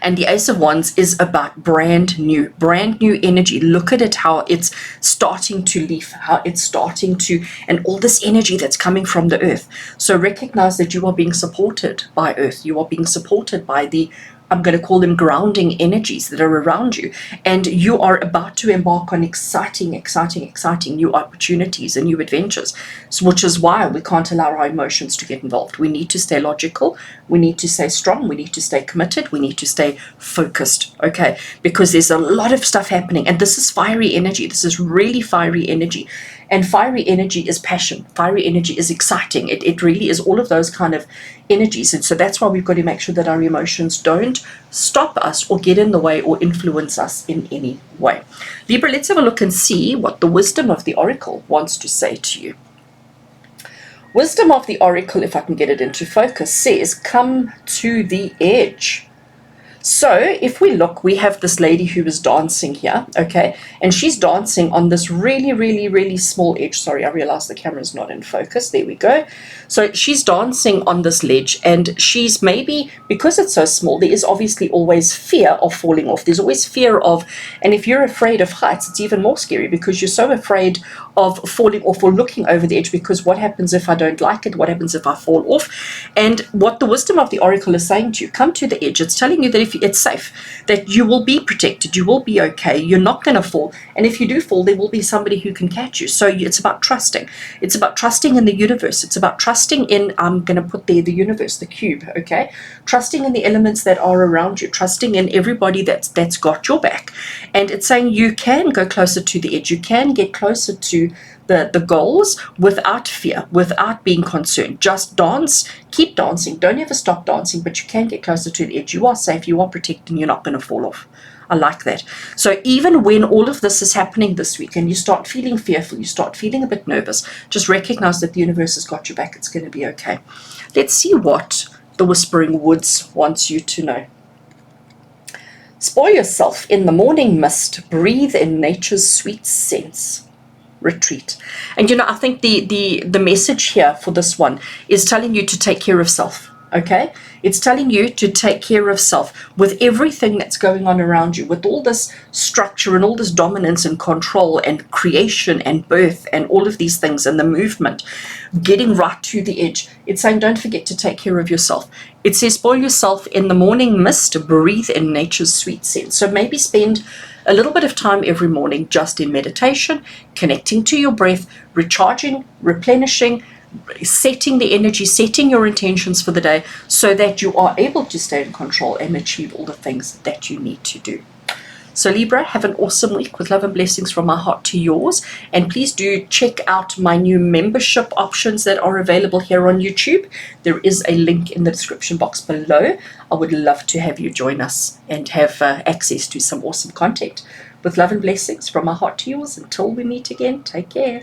And the Ace of Wands is about brand new energy. Look at it, how it's starting to leaf, how it's starting to, and all this energy that's coming from the earth. So recognize that you are being supported by earth. You are being supported by the, I'm going to call them grounding energies that are around you. And you are about to embark on exciting new opportunities and new adventures. So, which is why we can't allow our emotions to get involved. We need to stay logical. We need to stay strong. We need to stay committed. We need to stay focused, okay? Because there's a lot of stuff happening. And this is fiery energy. This is really fiery energy. And fiery energy is passion. Fiery energy is exciting. It really is all of those kind of energies. And so that's why we've got to make sure that our emotions don't stop us or get in the way or influence us in any way. Libra, let's have a look and see what the wisdom of the oracle wants to say to you. Wisdom of the oracle, if I can get it into focus, says, come to the edge. So if we look, we have this lady who is dancing here, okay, and she's dancing on this really, really, really small edge. Sorry, I realize the camera's not in focus. There we go. So she's dancing on this ledge, and she's maybe, because it's so small, there is obviously always fear of falling off. There's always fear of, and if you're afraid of heights, it's even more scary because you're so afraid of falling off or looking over the edge, because what happens if I don't like it? What happens if I fall off? And what the wisdom of the oracle is saying to you, come to the edge. It's telling you that if it's safe, that you will be protected, you will be okay, you're not going to fall, and if you do fall, there will be somebody who can catch you. So it's about trusting. It's about trusting in the universe. It's about trusting in, I'm going to put there the universe, the cube, okay, trusting in the elements that are around you, trusting in everybody that's got your back. And it's saying you can go closer to the edge, you can get closer to the goals without fear, without being concerned. Just dance, keep dancing, don't ever stop dancing, but you can get closer to the edge. You are safe, you are protected, and you're not going to fall off. I like that. So even when all of this is happening this week and you start feeling fearful, you start feeling a bit nervous, just recognize that the universe has got your back. It's going to be okay. Let's see what the Whispering Woods wants you to know. Spoil yourself in the morning mist. Breathe in nature's sweet scents. Retreat. And I think the message here for this one is telling you to take care of self. Okay, it's telling you to take care of self with everything that's going on around you, with all this structure and all this dominance and control and creation and birth and all of these things and the movement, getting right to the edge. It's saying don't forget to take care of yourself. It says spoil yourself in the morning mist, breathe in nature's sweet scent. So maybe spend a little bit of time every morning just in meditation, connecting to your breath, recharging, replenishing, setting the energy, setting your intentions for the day so that you are able to stay in control and achieve all the things that you need to do. So Libra, have an awesome week with love and blessings from my heart to yours. And please do check out my new membership options that are available here on YouTube. There is a link in the description box below. I would love to have you join us and have access to some awesome content. With love and blessings from my heart to yours. Until we meet again, take care.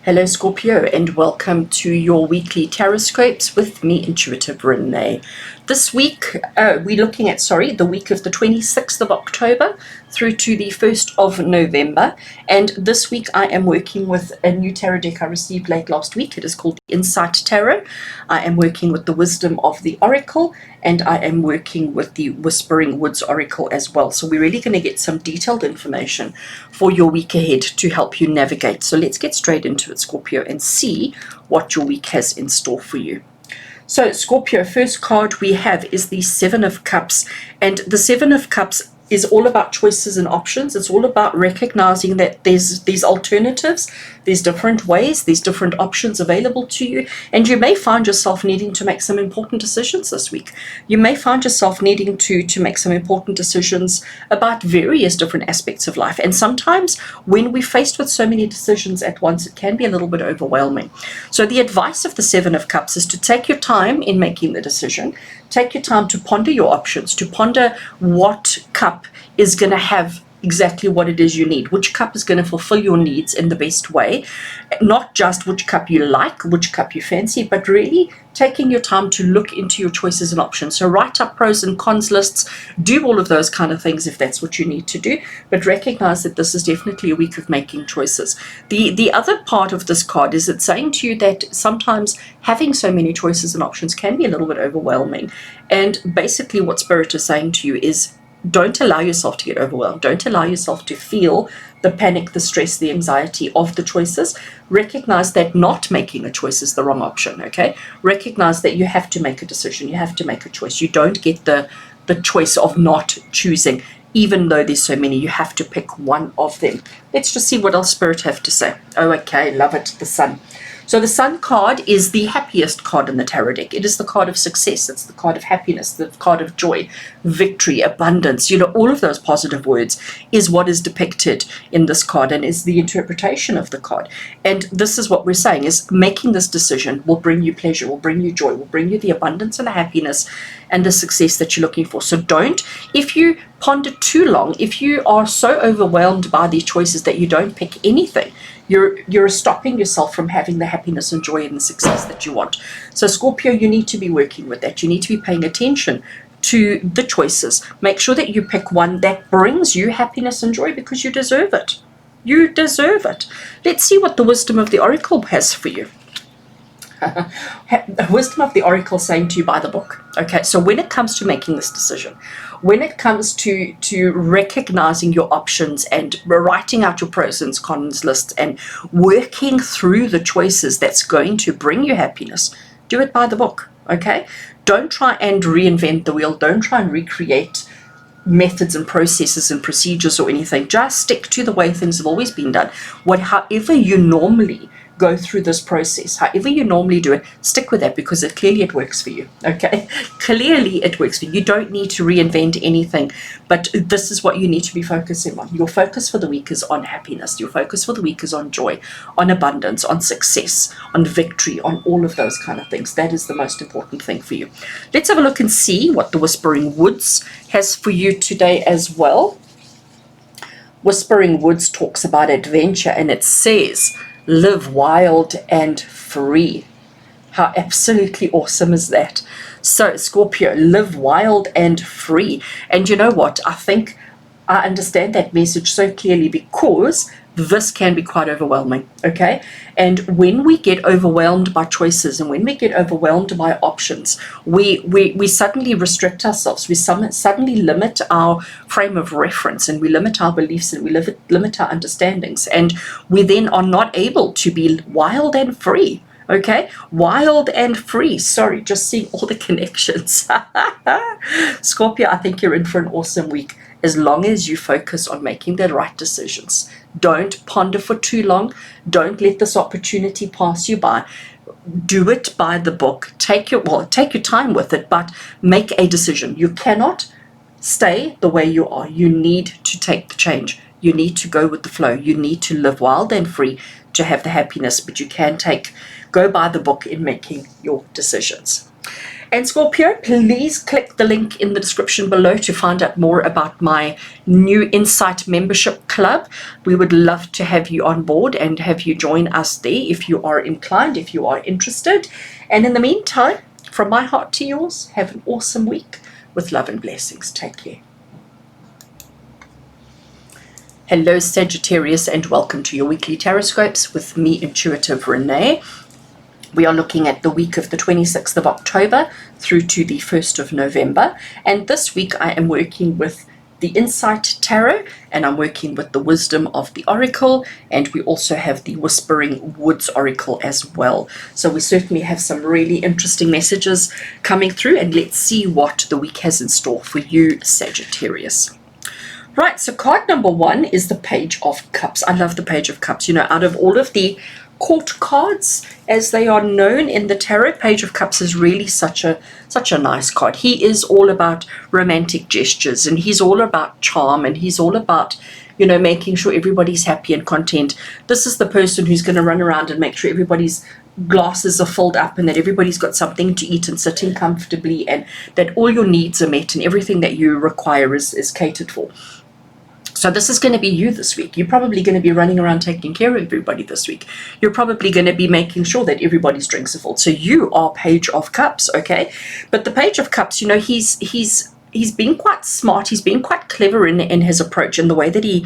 Hello Scorpio, and welcome to your weekly TarotScopes with me, Intuitive Rene. This week, we're looking at, the week of the 26th of October through to the 1st of November. And this week I am working with a new tarot deck I received late last week. It is called the Insight Tarot. I am working with the Wisdom of the Oracle, and I am working with the Whispering Woods Oracle as well. So we're really going to get some detailed information for your week ahead to help you navigate. So let's get straight into it, Scorpio, and see what your week has in store for you. So Scorpio, first card we have is the Seven of Cups, and the Seven of Cups is all about choices and options. It's all about recognizing that there's these alternatives, there's different ways, there's different options available to you, and you may find yourself needing to make some important decisions this week. You may find yourself needing to make some important decisions about various different aspects of life, and sometimes when we're faced with so many decisions at once, it can be a little bit overwhelming. So the advice of the Seven of Cups is to take your time in making the decision. Take your time to ponder your options, to ponder what cup is going to have exactly what it is you need, which cup is going to fulfill your needs in the best way, not just which cup you like, which cup you fancy, but really taking your time to look into your choices and options. So write up pros and cons lists, do all of those kind of things if that's what you need to do, but recognize that this is definitely a week of making choices. The other part of this card is it's saying to you that sometimes having so many choices and options can be a little bit overwhelming, and basically what Spirit is saying to you is don't allow yourself to get overwhelmed. Don't allow yourself to feel the panic, the stress, the anxiety of the choices. Recognize that not making a choice is the wrong option, okay? Recognize that you have to make a decision. You have to make a choice. You don't get the choice of not choosing, even though there's so many. You have to pick one of them. Let's just see what else Spirit have to say. Oh, okay, love it, the Sun. So the Sun card is the happiest card in the tarot deck. It is the card of success. It's the card of happiness, the card of joy, victory, abundance. All of those positive words is what is depicted in this card and is the interpretation of the card. And this is what we're saying is making this decision will bring you pleasure, will bring you joy, will bring you the abundance and the happiness and the success that you're looking for. So don't, if you ponder too long, if you are so overwhelmed by these choices that you don't pick anything, you're stopping yourself from having the happiness and joy and the success that you want. So Scorpio, you need to be working with that. You need to be paying attention to the choices. Make sure that you pick one that brings you happiness and joy because you deserve it. You deserve it. Let's see what the wisdom of the Oracle has for you. The wisdom of the Oracle saying to you by the book. Okay, so when it comes to making this decision, when it comes to recognizing your options and writing out your pros and cons lists and working through the choices that's going to bring you happiness, do it by the book. Okay, don't try and reinvent the wheel. Don't try and recreate methods and processes and procedures or anything. Just stick to the way things have always been done. However you normally go through this process, however you normally do it, stick with that because clearly it works for you. Okay, clearly it works for you. You don't need to reinvent anything, but this is what you need to be focusing on. Your focus for the week is on happiness. Your focus for the week is on joy, on abundance, on success, on victory, on all of those kind of things. That is the most important thing for you. Let's have a look and see what the Whispering Woods has for you today as well. Whispering Woods talks about adventure and it says, live wild and free. How absolutely awesome is that? So Scorpio, live wild and free. And you know what? I think I understand that message so clearly because this can be quite overwhelming, okay? And when we get overwhelmed by choices and when we get overwhelmed by options, we suddenly restrict ourselves. We suddenly limit our frame of reference and we limit our beliefs and we limit our understandings. And we then are not able to be wild and free. Okay, wild and free. Sorry, just seeing all the connections. Scorpio, I think you're in for an awesome week as long as you focus on making the right decisions. Don't ponder for too long. Don't let this opportunity pass you by. Do it by the book. Take your time with it, but make a decision. You cannot stay the way you are. You need to take the change. You need to go with the flow. You need to live wild and free to have the happiness, but you can go by the book in making your decisions. And Scorpio, please click the link in the description below to find out more about my new Insight membership club. We would love to have you on board and have you join us there if you are inclined, if you are interested. And in the meantime, from my heart to yours, have an awesome week with love and blessings. Take care. Hello Sagittarius and welcome to your weekly TarotScopes with me, Intuitive Rene. We are looking at the week of the 26th of October through to the 1st of November. And this week I am working with the Insight Tarot and I'm working with the Wisdom of the Oracle, and we also have the Whispering Woods Oracle as well. So we certainly have some really interesting messages coming through, and let's see what the week has in store for you, Sagittarius. Right, so card number one is the Page of Cups. I love the Page of Cups. Out of all of the court cards, as they are known in the tarot, Page of Cups is really such a nice card. He is all about romantic gestures, and he's all about charm, and he's all about, making sure everybody's happy and content. This is the person who's going to run around and make sure everybody's glasses are filled up and that everybody's got something to eat and sitting comfortably, and that all your needs are met and everything that you require is catered for. So this is going to be you this week. You're probably going to be running around taking care of everybody this week. You're probably going to be making sure that everybody's drinks are full. So you are Page of Cups, okay? But the Page of Cups, he's been quite smart. He's been quite clever in his approach and the way that he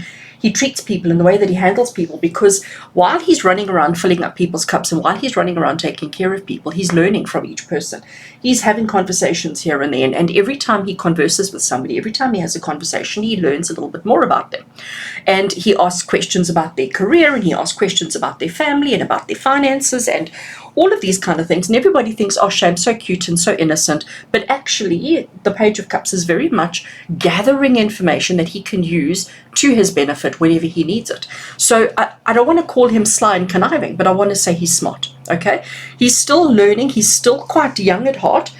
treats people and the way that he handles people, because while he's running around filling up people's cups and while he's running around taking care of people, he's learning from each person. He's having conversations here and there, and every time he converses with somebody, every time he has a conversation, he learns a little bit more about them. And he asks questions about their career, and he asks questions about their family and about their finances and all of these kind of things. And everybody thinks, oh, Sham's so cute and so innocent. But actually, the Page of Cups is very much gathering information that he can use to his benefit benefit whenever he needs it. So I don't want to call him sly and conniving, but I want to say he's smart, okay? He's still learning. He's still quite young at heart.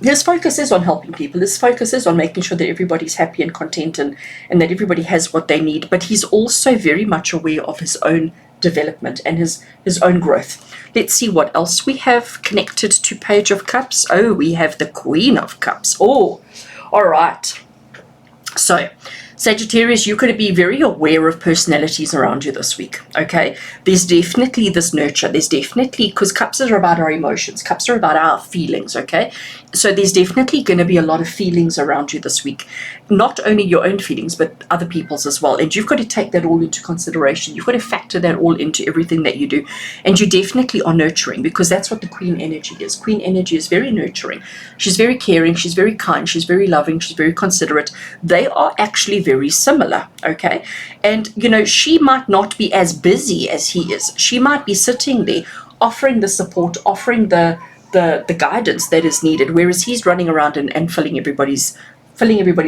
His focus is on helping people. His focus is on making sure that everybody's happy and content and that everybody has what they need. But he's also very much aware of his own development and his own growth. Let's see what else we have connected to Page of Cups. Oh, we have the Queen of Cups. Oh, all right. So, Sagittarius, you're going to be very aware of personalities around you this week, okay? There's definitely this nurture. There's definitely, because cups are about our emotions. Cups are about our feelings, okay? So there's definitely going to be a lot of feelings around you this week. Not only your own feelings, but other people's as well. And you've got to take that all into consideration. You've got to factor that all into everything that you do. And you definitely are nurturing, because that's what the Queen energy is. Queen energy is very nurturing. She's very caring. She's very kind. She's very loving. She's very considerate. They are actually very similar, okay? And, you know, she might not be as busy as he is. She might be sitting there offering the support, offering the guidance that is needed, whereas he's running around and filling everybody's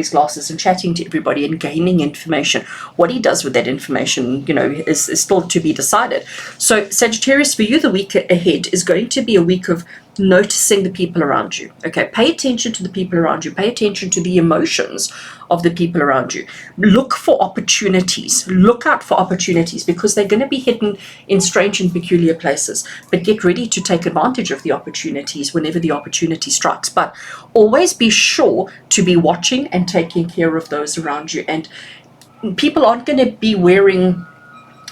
glasses and chatting to everybody and gaining information. What he does with that information, you know, is still to be decided. So Sagittarius, for you, the week ahead is going to be a week of noticing the people around you. Okay, pay attention to the people around you. Pay attention to the emotions of the people around you. Look for opportunities. Look out for opportunities, because they're going to be hidden in strange and peculiar places. But get ready to take advantage of the opportunities whenever the opportunity strikes. But always be sure to be watching and taking care of those around you. And people aren't going to be wearing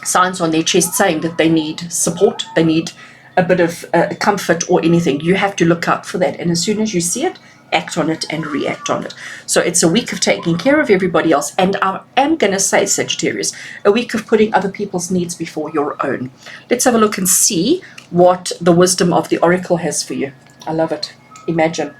signs on their chest saying that they need support, they need a bit of comfort or anything. You have to look out for that. And as soon as you see it, act on it and react on it. So it's a week of taking care of everybody else. And I am going to say, Sagittarius, a week of putting other people's needs before your own. Let's have a look and see what the wisdom of the Oracle has for you. I love it. Imagine.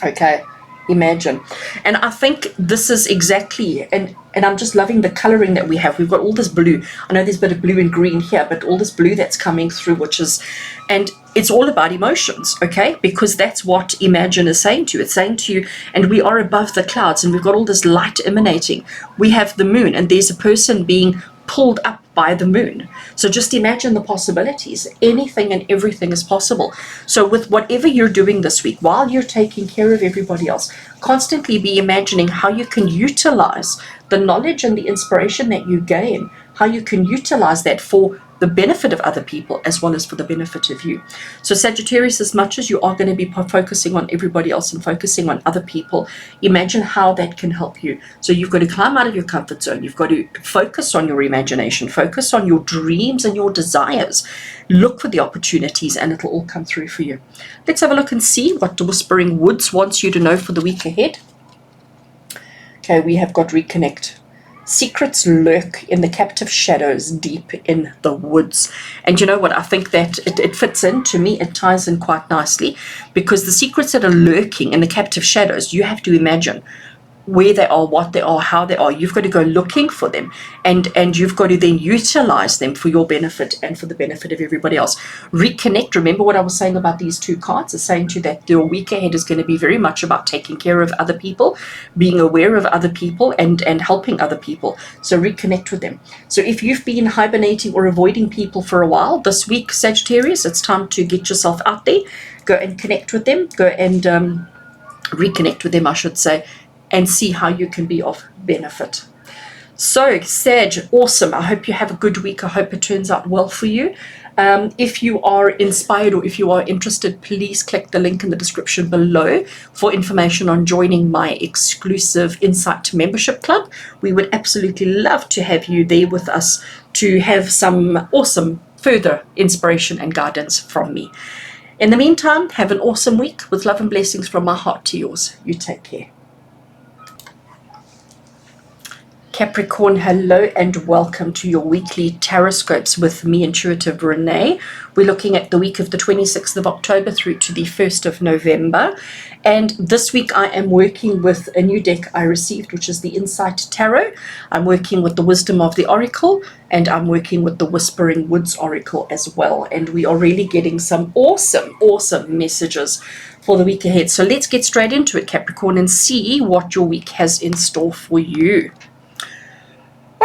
Okay. Imagine. And I think this is exactly, and I'm just loving the coloring that we have. We've got all this blue. I know there's a bit of blue and green here, but all this blue that's coming through, which is, and it's all about emotions, okay? Because that's what Imagine is saying to you. It's saying to you, and we are above the clouds, and we've got all this light emanating. We have the moon, and there's a person being pulled up by the moon. So just imagine the possibilities. Anything and everything is possible. So with whatever you're doing this week, while you're taking care of everybody else, constantly be imagining how you can utilize the knowledge and the inspiration that you gain, how you can utilize that for the benefit of other people as well as for the benefit of you. So Sagittarius, as much as you are going to be focusing on everybody else and focusing on other people, imagine how that can help you. So you've got to climb out of your comfort zone. You've got to focus on your imagination, focus on your dreams and your desires. Look for the opportunities and it'll all come through for you. Let's have a look and see what the Whispering Woods wants you to know for the week ahead. Okay, we have got Reconnect. Secrets lurk in the captive shadows deep in the woods. And you know what? I think that it fits in. To me, it ties in quite nicely, because the secrets that are lurking in the captive shadows, you have to imagine where they are, what they are, how they are. You've got to go looking for them, and you've got to then utilize them for your benefit and for the benefit of everybody else. Reconnect. Remember what I was saying about these two cards? It's saying to you that your week ahead is going to be very much about taking care of other people, being aware of other people, and helping other people. So reconnect with them. So if you've been hibernating or avoiding people for a while, this week, Sagittarius, it's time to get yourself out there. Go and connect with them. Go and reconnect with them, I should say, and see how you can be of benefit. So, Sag, awesome. I hope you have a good week. I hope it turns out well for you. If you are inspired or if you are interested, please click the link in the description below for information on joining my exclusive Insight Membership Club. We would absolutely love to have you there with us to have some awesome further inspiration and guidance from me. In the meantime, have an awesome week with love and blessings from my heart to yours. You take care. Capricorn, hello and welcome to your weekly TarotScopes with me, Intuitive Rene. We're looking at the week of the 26th of October through to the 1st of November. And this week I am working with a new deck I received, which is the Insight Tarot. I'm working with the Wisdom of the Oracle, and I'm working with the Whispering Woods Oracle as well. And we are really getting some awesome messages for the week ahead. So let's get straight into it, Capricorn, and see what your week has in store for you.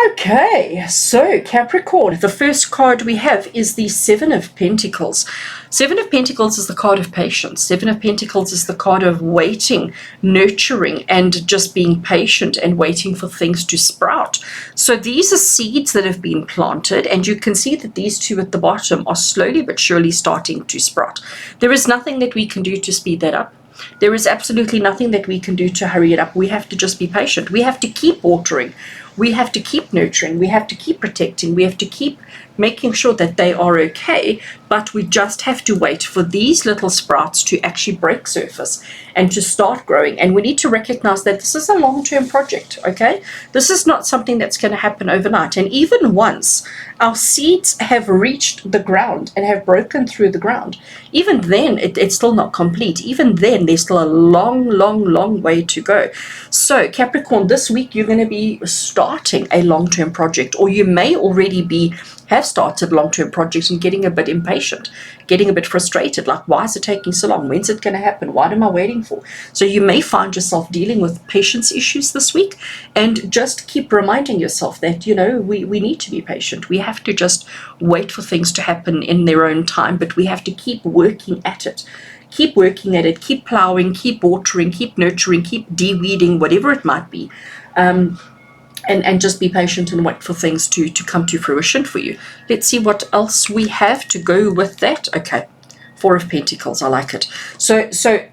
Okay, so Capricorn, the first card we have is the Seven of Pentacles. Seven of Pentacles is the card of patience. Seven of Pentacles is the card of waiting, nurturing, and just being patient and waiting for things to sprout. So these are seeds that have been planted, and you can see that these two at the bottom are slowly but surely starting to sprout. There is nothing that we can do to speed that up. There is absolutely nothing that we can do to hurry it up. We have to just be patient. We have to keep watering. We have to keep nurturing. We have to keep protecting. We have to keep making sure that they are okay, but we just have to wait for these little sprouts to actually break surface and to start growing. And we need to recognize that this is a long-term project, okay? This is not something that's going to happen overnight. And even once our seeds have reached the ground and have broken through the ground, even then it's still not complete. Even then there's still a long way to go. So Capricorn, this week you're going to be starting a long-term project, or you may already have started long-term projects and getting a bit impatient, getting a bit frustrated, like, why is it taking so long? When's it going to happen? What am I waiting for? So you may find yourself dealing with patience issues this week, and just keep reminding yourself that, we need to be patient. We have to just wait for things to happen in their own time, but we have to keep working at it. Keep working at it, keep plowing, keep watering, keep nurturing, keep de-weeding, whatever it might be. And just be patient and wait for things to come to fruition for you. Let's see what else we have to go with that. Okay, Four of Pentacles, I like it. So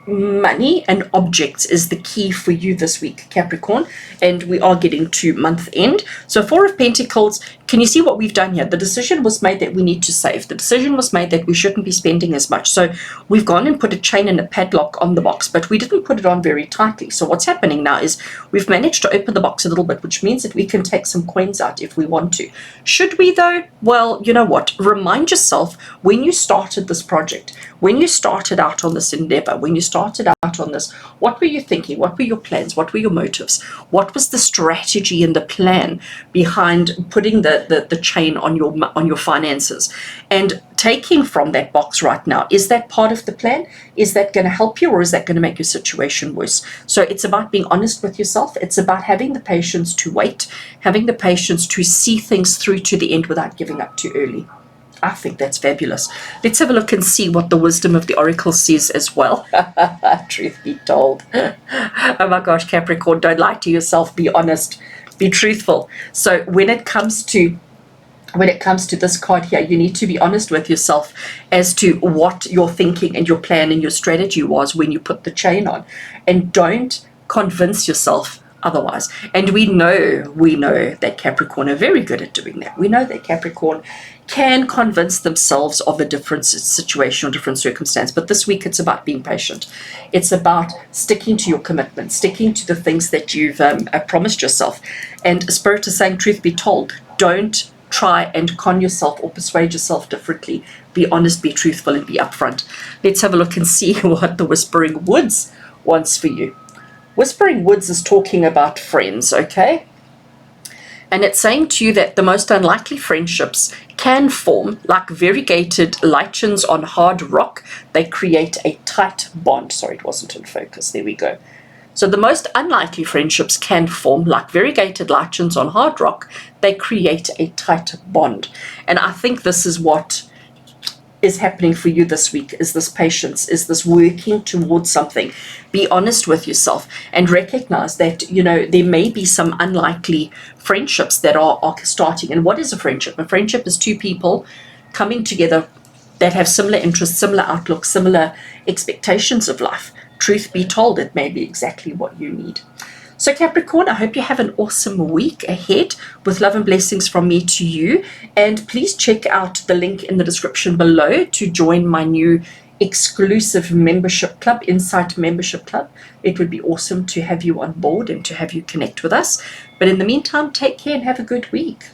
money and objects is the key for you this week, Capricorn, and we are getting to month end. So Four of Pentacles, can you see what we've done here? The decision was made that we need to save. The decision was made that we shouldn't be spending as much. So we've gone and put a chain and a padlock on the box, but we didn't put it on very tightly. So what's happening now is we've managed to open the box a little bit, which means that we can take some coins out if we want to. Should we though? Well, you know what? Remind yourself when you started this project, when you started out on this endeavor, when you started out on this, what were you thinking? What were your plans? What were your motives? What was the strategy and the plan behind putting the chain on your finances? And taking from that box right now, is that part of the plan? Is that going to help you, or is that going to make your situation worse? So it's about being honest with yourself. It's about having the patience to wait, having the patience to see things through to the end without giving up too early. I think that's fabulous. Let's have a look and see what the wisdom of the oracle says as well. Truth be told. Oh my gosh, Capricorn, don't lie to yourself. Be honest. Be truthful. So when it comes to this card here, you need to be honest with yourself as to what your thinking and your plan and your strategy was when you put the chain on. And don't convince yourself otherwise. And we know that Capricorn are very good at doing that. We know that Capricorn can convince themselves of a different situation or different circumstance. But this week it's about being patient. It's about sticking to your commitment, sticking to the things that you've promised yourself. And Spirit is saying, truth be told, don't try and con yourself or persuade yourself differently. Be honest, be truthful, and be upfront. Let's have a look and see what the Whispering Woods wants for you. Whispering Woods is talking about friends, okay? And it's saying to you that the most unlikely friendships can form like variegated lichens on hard rock. They create a tight bond. Sorry, it wasn't in focus. There we go. So the most unlikely friendships can form like variegated lichens on hard rock. They create a tight bond. And I think this is what is happening for you this week, is this patience, is this working towards something. Be honest with yourself and recognize that, there may be some unlikely friendships that are starting. And what is a friendship? A friendship is two people coming together that have similar interests, similar outlooks, similar expectations of life. Truth be told, it may be exactly what you need. So Capricorn, I hope you have an awesome week ahead with love and blessings from me to you. And please check out the link in the description below to join my new exclusive membership club, Insight Membership Club. It would be awesome to have you on board and to have you connect with us. But in the meantime, take care and have a good week.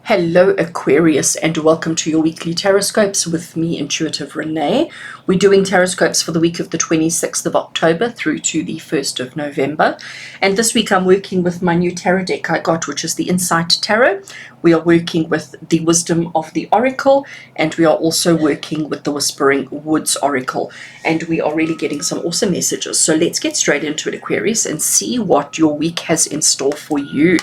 Hello Aquarius, and welcome to your weekly TarotScopes with me, Intuitive Rene. We're doing TarotScopes for the week of the 26th of October through to the 1st of November. And this week I'm working with my new tarot deck I got, which is the Insight Tarot. We are working with the Wisdom of the Oracle, and we are also working with the Whispering Woods Oracle. And we are really getting some awesome messages. So let's get straight into it, Aquarius, and see what your week has in store for you.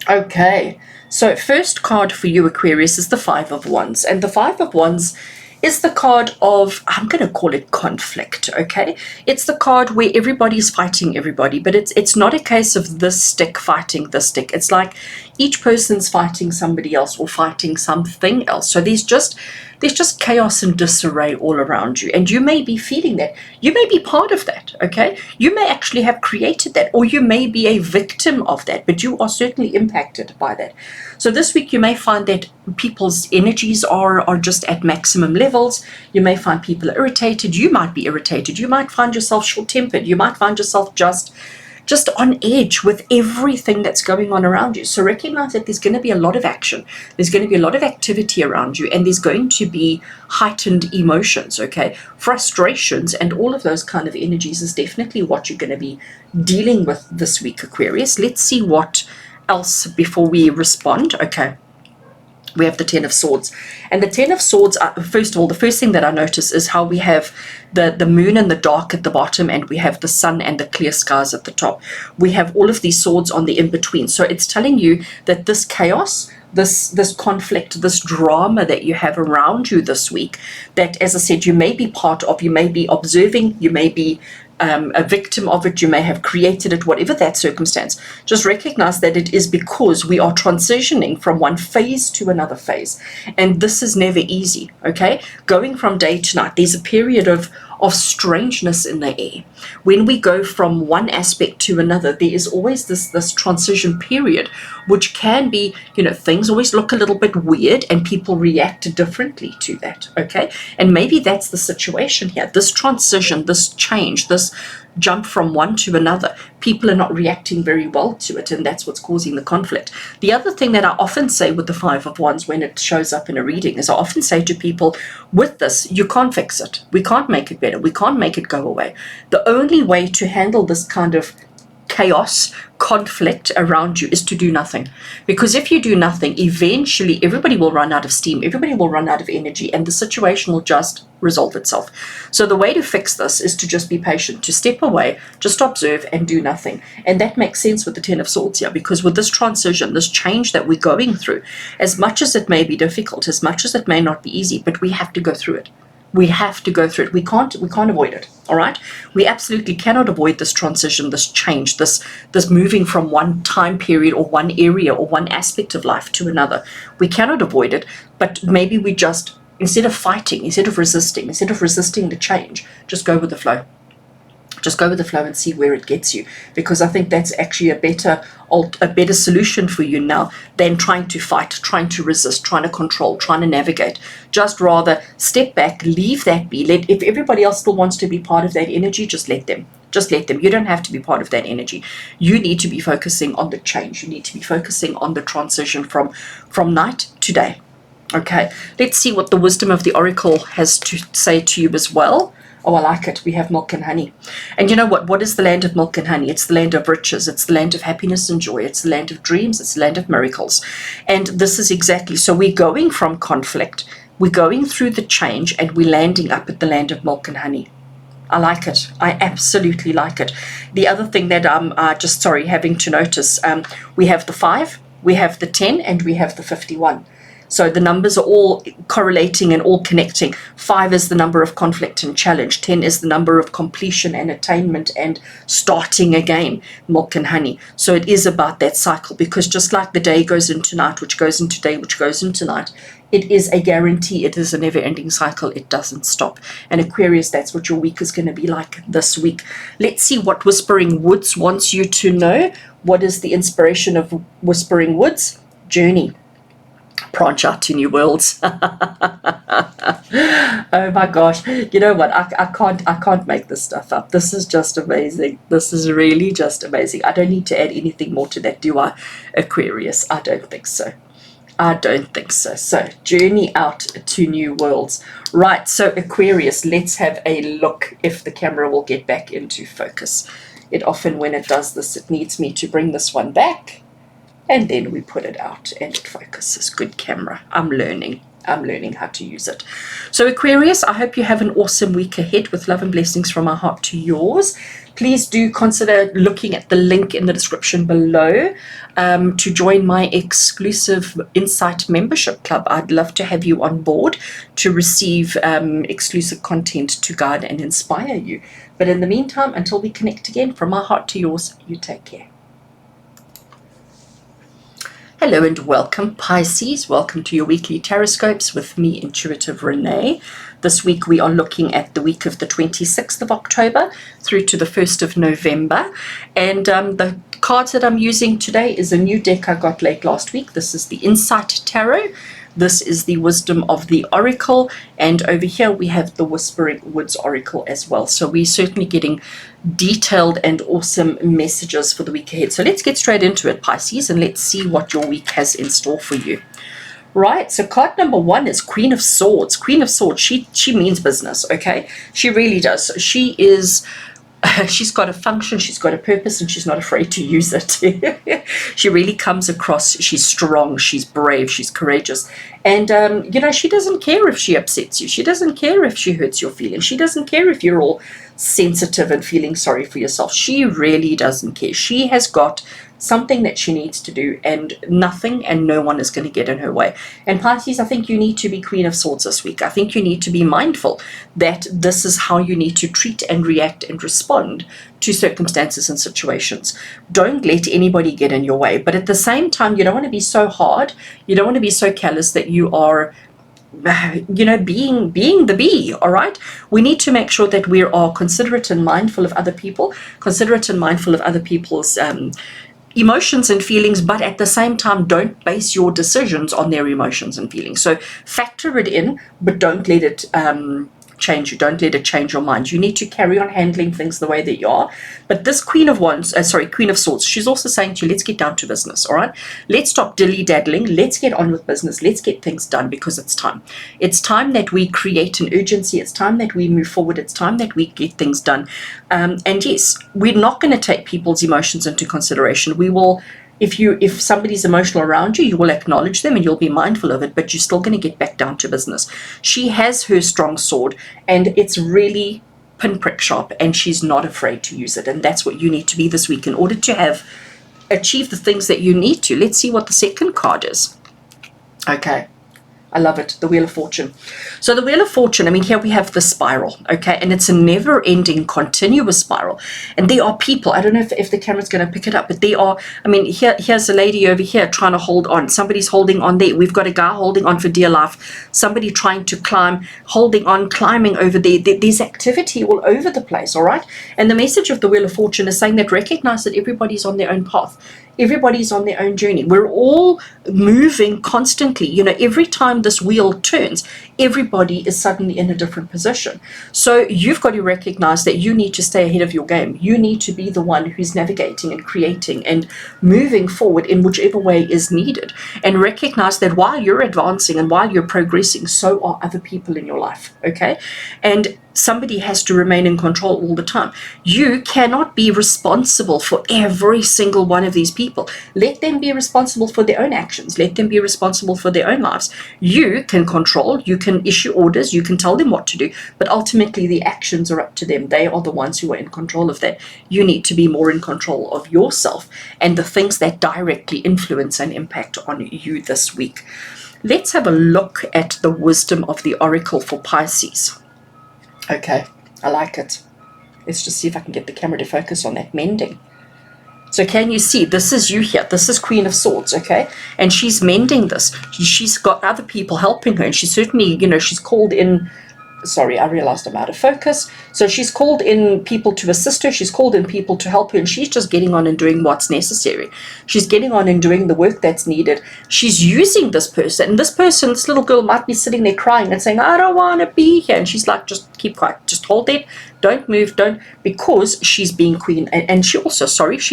Okay. So first card for you, Aquarius, is the Five of Wands. And the Five of Wands is the card of, I'm going to call it conflict, okay? It's the card where everybody's fighting everybody, but it's not a case of this stick fighting this stick. It's like each person's fighting somebody else or fighting something else. So there's just chaos and disarray all around you, and you may be feeling that. You may be part of that, okay? You may actually have created that, or you may be a victim of that, but you are certainly impacted by that. So this week you may find that people's energies are just at maximum levels. You may find people irritated. You might be irritated. You might find yourself short-tempered. You might find yourself just on edge with everything that's going on around you. So recognize that there's going to be a lot of action. There's going to be a lot of activity around you, and there's going to be heightened emotions, okay? Frustrations and all of those kind of energies is definitely what you're going to be dealing with this week, Aquarius. Let's see what else before we respond. Okay. We have the Ten of Swords. And the Ten of Swords, first of all, the first thing that I notice is how we have the moon and the dark at the bottom, and we have the sun and the clear skies at the top. We have all of these swords on the in-between. So it's telling you that this chaos, this conflict, this drama that you have around you this week, that, as I said, you may be part of, you may be observing, you may be a victim of it, you may have created it, whatever that circumstance. Just recognize that it is because we are transitioning from one phase to another phase. And this is never easy, okay? Going from day to night, there's a period of strangeness in the air. When we go from one aspect to another, there is always this transition period, which can be, things always look a little bit weird and people react differently to that, okay? And maybe that's the situation here. This transition, this change, this jump from one to another, people are not reacting very well to it, and that's what's causing the conflict. The other thing that I often say with the Five of Wands when it shows up in a reading is I often say to people, with this, you can't fix it. We can't make it better. We can't make it go away. The only way to handle this kind of chaos, conflict around you is to do nothing. Because if you do nothing, eventually everybody will run out of steam, everybody will run out of energy, and the situation will just resolve itself. So the way to fix this is to just be patient, to step away, just observe and do nothing. And that makes sense with the Ten of Swords here, because with this transition, this change that we're going through, as much as it may be difficult, as much as it may not be easy, but we have to go through it. We have to go through it. We can't avoid it. All right. We absolutely cannot avoid this transition, this change, this moving from one time period or one area or one aspect of life to another. We cannot avoid it, but maybe we just, instead of fighting, instead of resisting the change, just go with the flow. Just go with the flow and see where it gets you, because I think that's actually a better solution for you now than trying to fight, trying to resist, trying to control, trying to navigate. Just rather step back, leave that be. If everybody else still wants to be part of that energy, just let them. Just let them. You don't have to be part of that energy. You need to be focusing on the change. You need to be focusing on the transition from night to day. Okay, let's see what the Wisdom of the Oracle has to say to you as well. Oh, I like it. We have milk and honey. And you know what? What is the land of milk and honey? It's the land of riches. It's the land of happiness and joy. It's the land of dreams. It's the land of miracles. And this is exactly, so we're going from conflict, we're going through the change, and we're landing up at the land of milk and honey. I like it. I absolutely like it. The other thing that I'm having to notice, we have the 5, we have the 10, and we have the 51. So the numbers are all correlating and all connecting. 5 is the number of conflict and challenge. 10 is the number of completion and attainment and starting again, milk and honey. So it is about that cycle, because just like the day goes into night, which goes into day, which goes into night, it is a guarantee. It is a never-ending cycle. It doesn't stop. And Aquarius, that's what your week is going to be like this week. Let's see what Whispering Woods wants you to know. What is the inspiration of Whispering Woods? Journey. Branch out to new worlds. Oh my gosh, you know what, I can't make this stuff up. This is just amazing. This is really just amazing. I don't need to add anything more to that, do I, Aquarius? I don't think so. I don't think so. So journey out to new worlds. Right, so Aquarius, let's have a look if the camera will get back into focus. It often, when it does this, it needs me to bring this one back, and then we put it out and it focuses. Good camera. I'm learning how to use it. So Aquarius, I hope you have an awesome week ahead with love and blessings from my heart to yours. Please do consider looking at the link in the description below to join my exclusive Insight membership club. I'd love to have you on board to receive exclusive content to guide and inspire you. But in the meantime, until we connect again, from my heart to yours, you take care. Hello and welcome, Pisces. Welcome to your weekly TarotScopes with me, Intuitive Rene. This week we are looking at the week of the 26th of October through to the 1st of November. And the cards that I'm using today is a new deck I got late last week. This is the Insight Tarot. This is the Wisdom of the Oracle, and over here we have the Whispering Woods Oracle as well. So we're certainly getting detailed and awesome messages for the week ahead. So let's get straight into it, Pisces, and let's see what your week has in store for you. Right, so card number one is Queen of Swords. Queen of Swords, she means business, okay? She really does. She is... she's got a function, she's got a purpose, and she's not afraid to use it. She really comes across, she's strong, she's brave, she's courageous. And, she doesn't care if she upsets you. She doesn't care if she hurts your feelings. She doesn't care if you're all sensitive and feeling sorry for yourself. She really doesn't care. She has got something that she needs to do, and nothing and no one is going to get in her way. And Pisces, I think you need to be Queen of Swords this week. I think you need to be mindful that this is how you need to treat and react and respond to circumstances and situations. Don't let anybody get in your way, but at the same time, you don't want to be so hard, you don't want to be so callous that you are being the bee. All right, we need to make sure that we are considerate and mindful of other people, considerate and mindful of other people's emotions and feelings, but at the same time don't base your decisions on their emotions and feelings. So factor it in, but don't let it change you. Don't let it change your mind. You need to carry on handling things the way that you are. But this Queen of Swords, she's also saying to you, let's get down to business. All right, let's stop dilly-daddling. Let's get on with business. Let's get things done, because it's time. It's time that we create an urgency. It's time that we move forward. It's time that we get things done. And yes, we're not going to take people's emotions into consideration. We will, if somebody's emotional around you, you will acknowledge them and you'll be mindful of it, but you're still going to get back down to business. She has her strong sword, and it's really pinprick sharp, and she's not afraid to use it. And that's what you need to be this week in order to achieve the things that you need to. Let's see what the second card is. Okay, I love it, the Wheel of Fortune. So the Wheel of Fortune, I mean, here we have the spiral, okay, and it's a never-ending, continuous spiral. And there are people, I don't know if the camera's going to pick it up, but they are, I mean, here's a lady over here trying to hold on. Somebody's holding on there. We've got a guy holding on for dear life. Somebody trying to climb, holding on, climbing over there. There's activity all over the place, all right? And the message of the Wheel of Fortune is saying that recognize that everybody's on their own path. Everybody's on their own journey. We're all moving constantly. Every time this wheel turns, everybody is suddenly in a different position. So you've got to recognize that you need to stay ahead of your game. You need to be the one who's navigating and creating and moving forward in whichever way is needed. And recognize that while you're advancing and while you're progressing, so are other people in your life, okay? And somebody has to remain in control all the time. You cannot be responsible for every single one of these people. Let them be responsible for their own actions. Let them be responsible for their own lives. You can control, you can issue orders, you can tell them what to do, but ultimately the actions are up to them. They are the ones who are in control of that. You need to be more in control of yourself and the things that directly influence and impact on you this week. Let's have a look at the Wisdom of the Oracle for Pisces. Okay, I like it. Let's just see if I can get the camera to focus on that mending. So can you see, this is you here. This is Queen of Swords, okay? And she's mending this. She's got other people helping her, and she certainly, she's called in. Sorry, I realized I'm out of focus. So she's called in people to assist her. She's called in people to help her, and she's just getting on and doing what's necessary. She's getting on and doing the work that's needed. She's using this person, and this little girl might be sitting there crying and saying, I don't want to be here. And she's like, just keep quiet. Just hold it. Don't move. Because she's being queen. And she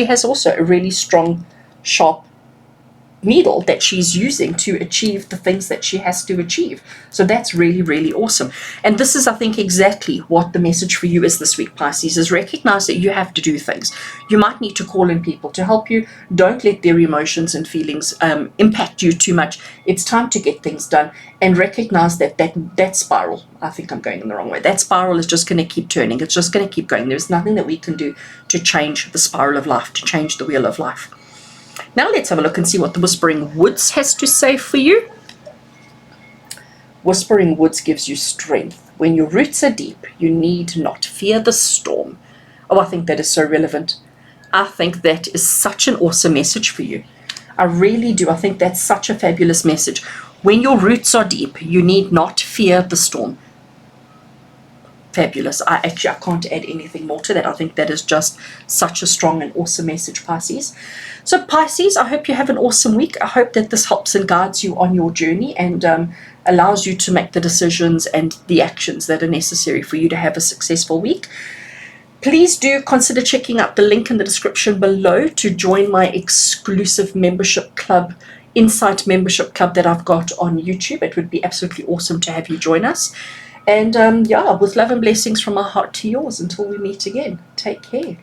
has also a really strong, sharp needle that she's using to achieve the things that she has to achieve. So that's really, really awesome. And this is, I think, exactly what the message for you is this week, Pisces, is recognize that you have to do things. You might need to call in people to help you. Don't let their emotions and feelings impact you too much. It's time to get things done, and recognize that spiral, I think I'm going in the wrong way, that spiral is just going to keep turning. It's just going to keep going. There's nothing that we can do to change the spiral of life, to change the wheel of life. Now let's have a look and see what the Whispering Woods has to say for you. Whispering Woods gives you strength. When your roots are deep, you need not fear the storm. Oh, I think that is so relevant. I think that is such an awesome message for you. I really do. I think that's such a fabulous message. When your roots are deep, you need not fear the storm. Fabulous. I can't add anything more to that. I think that is just such a strong and awesome message, Pisces. So Pisces, I hope you have an awesome week. I hope that this helps and guides you on your journey, and allows you to make the decisions and the actions that are necessary for you to have a successful week. Please do consider checking out the link in the description below to join my exclusive membership club, Insight Membership Club, that I've got on YouTube. It would be absolutely awesome to have you join us. And yeah, with love and blessings from my heart to yours, until we meet again. Take care.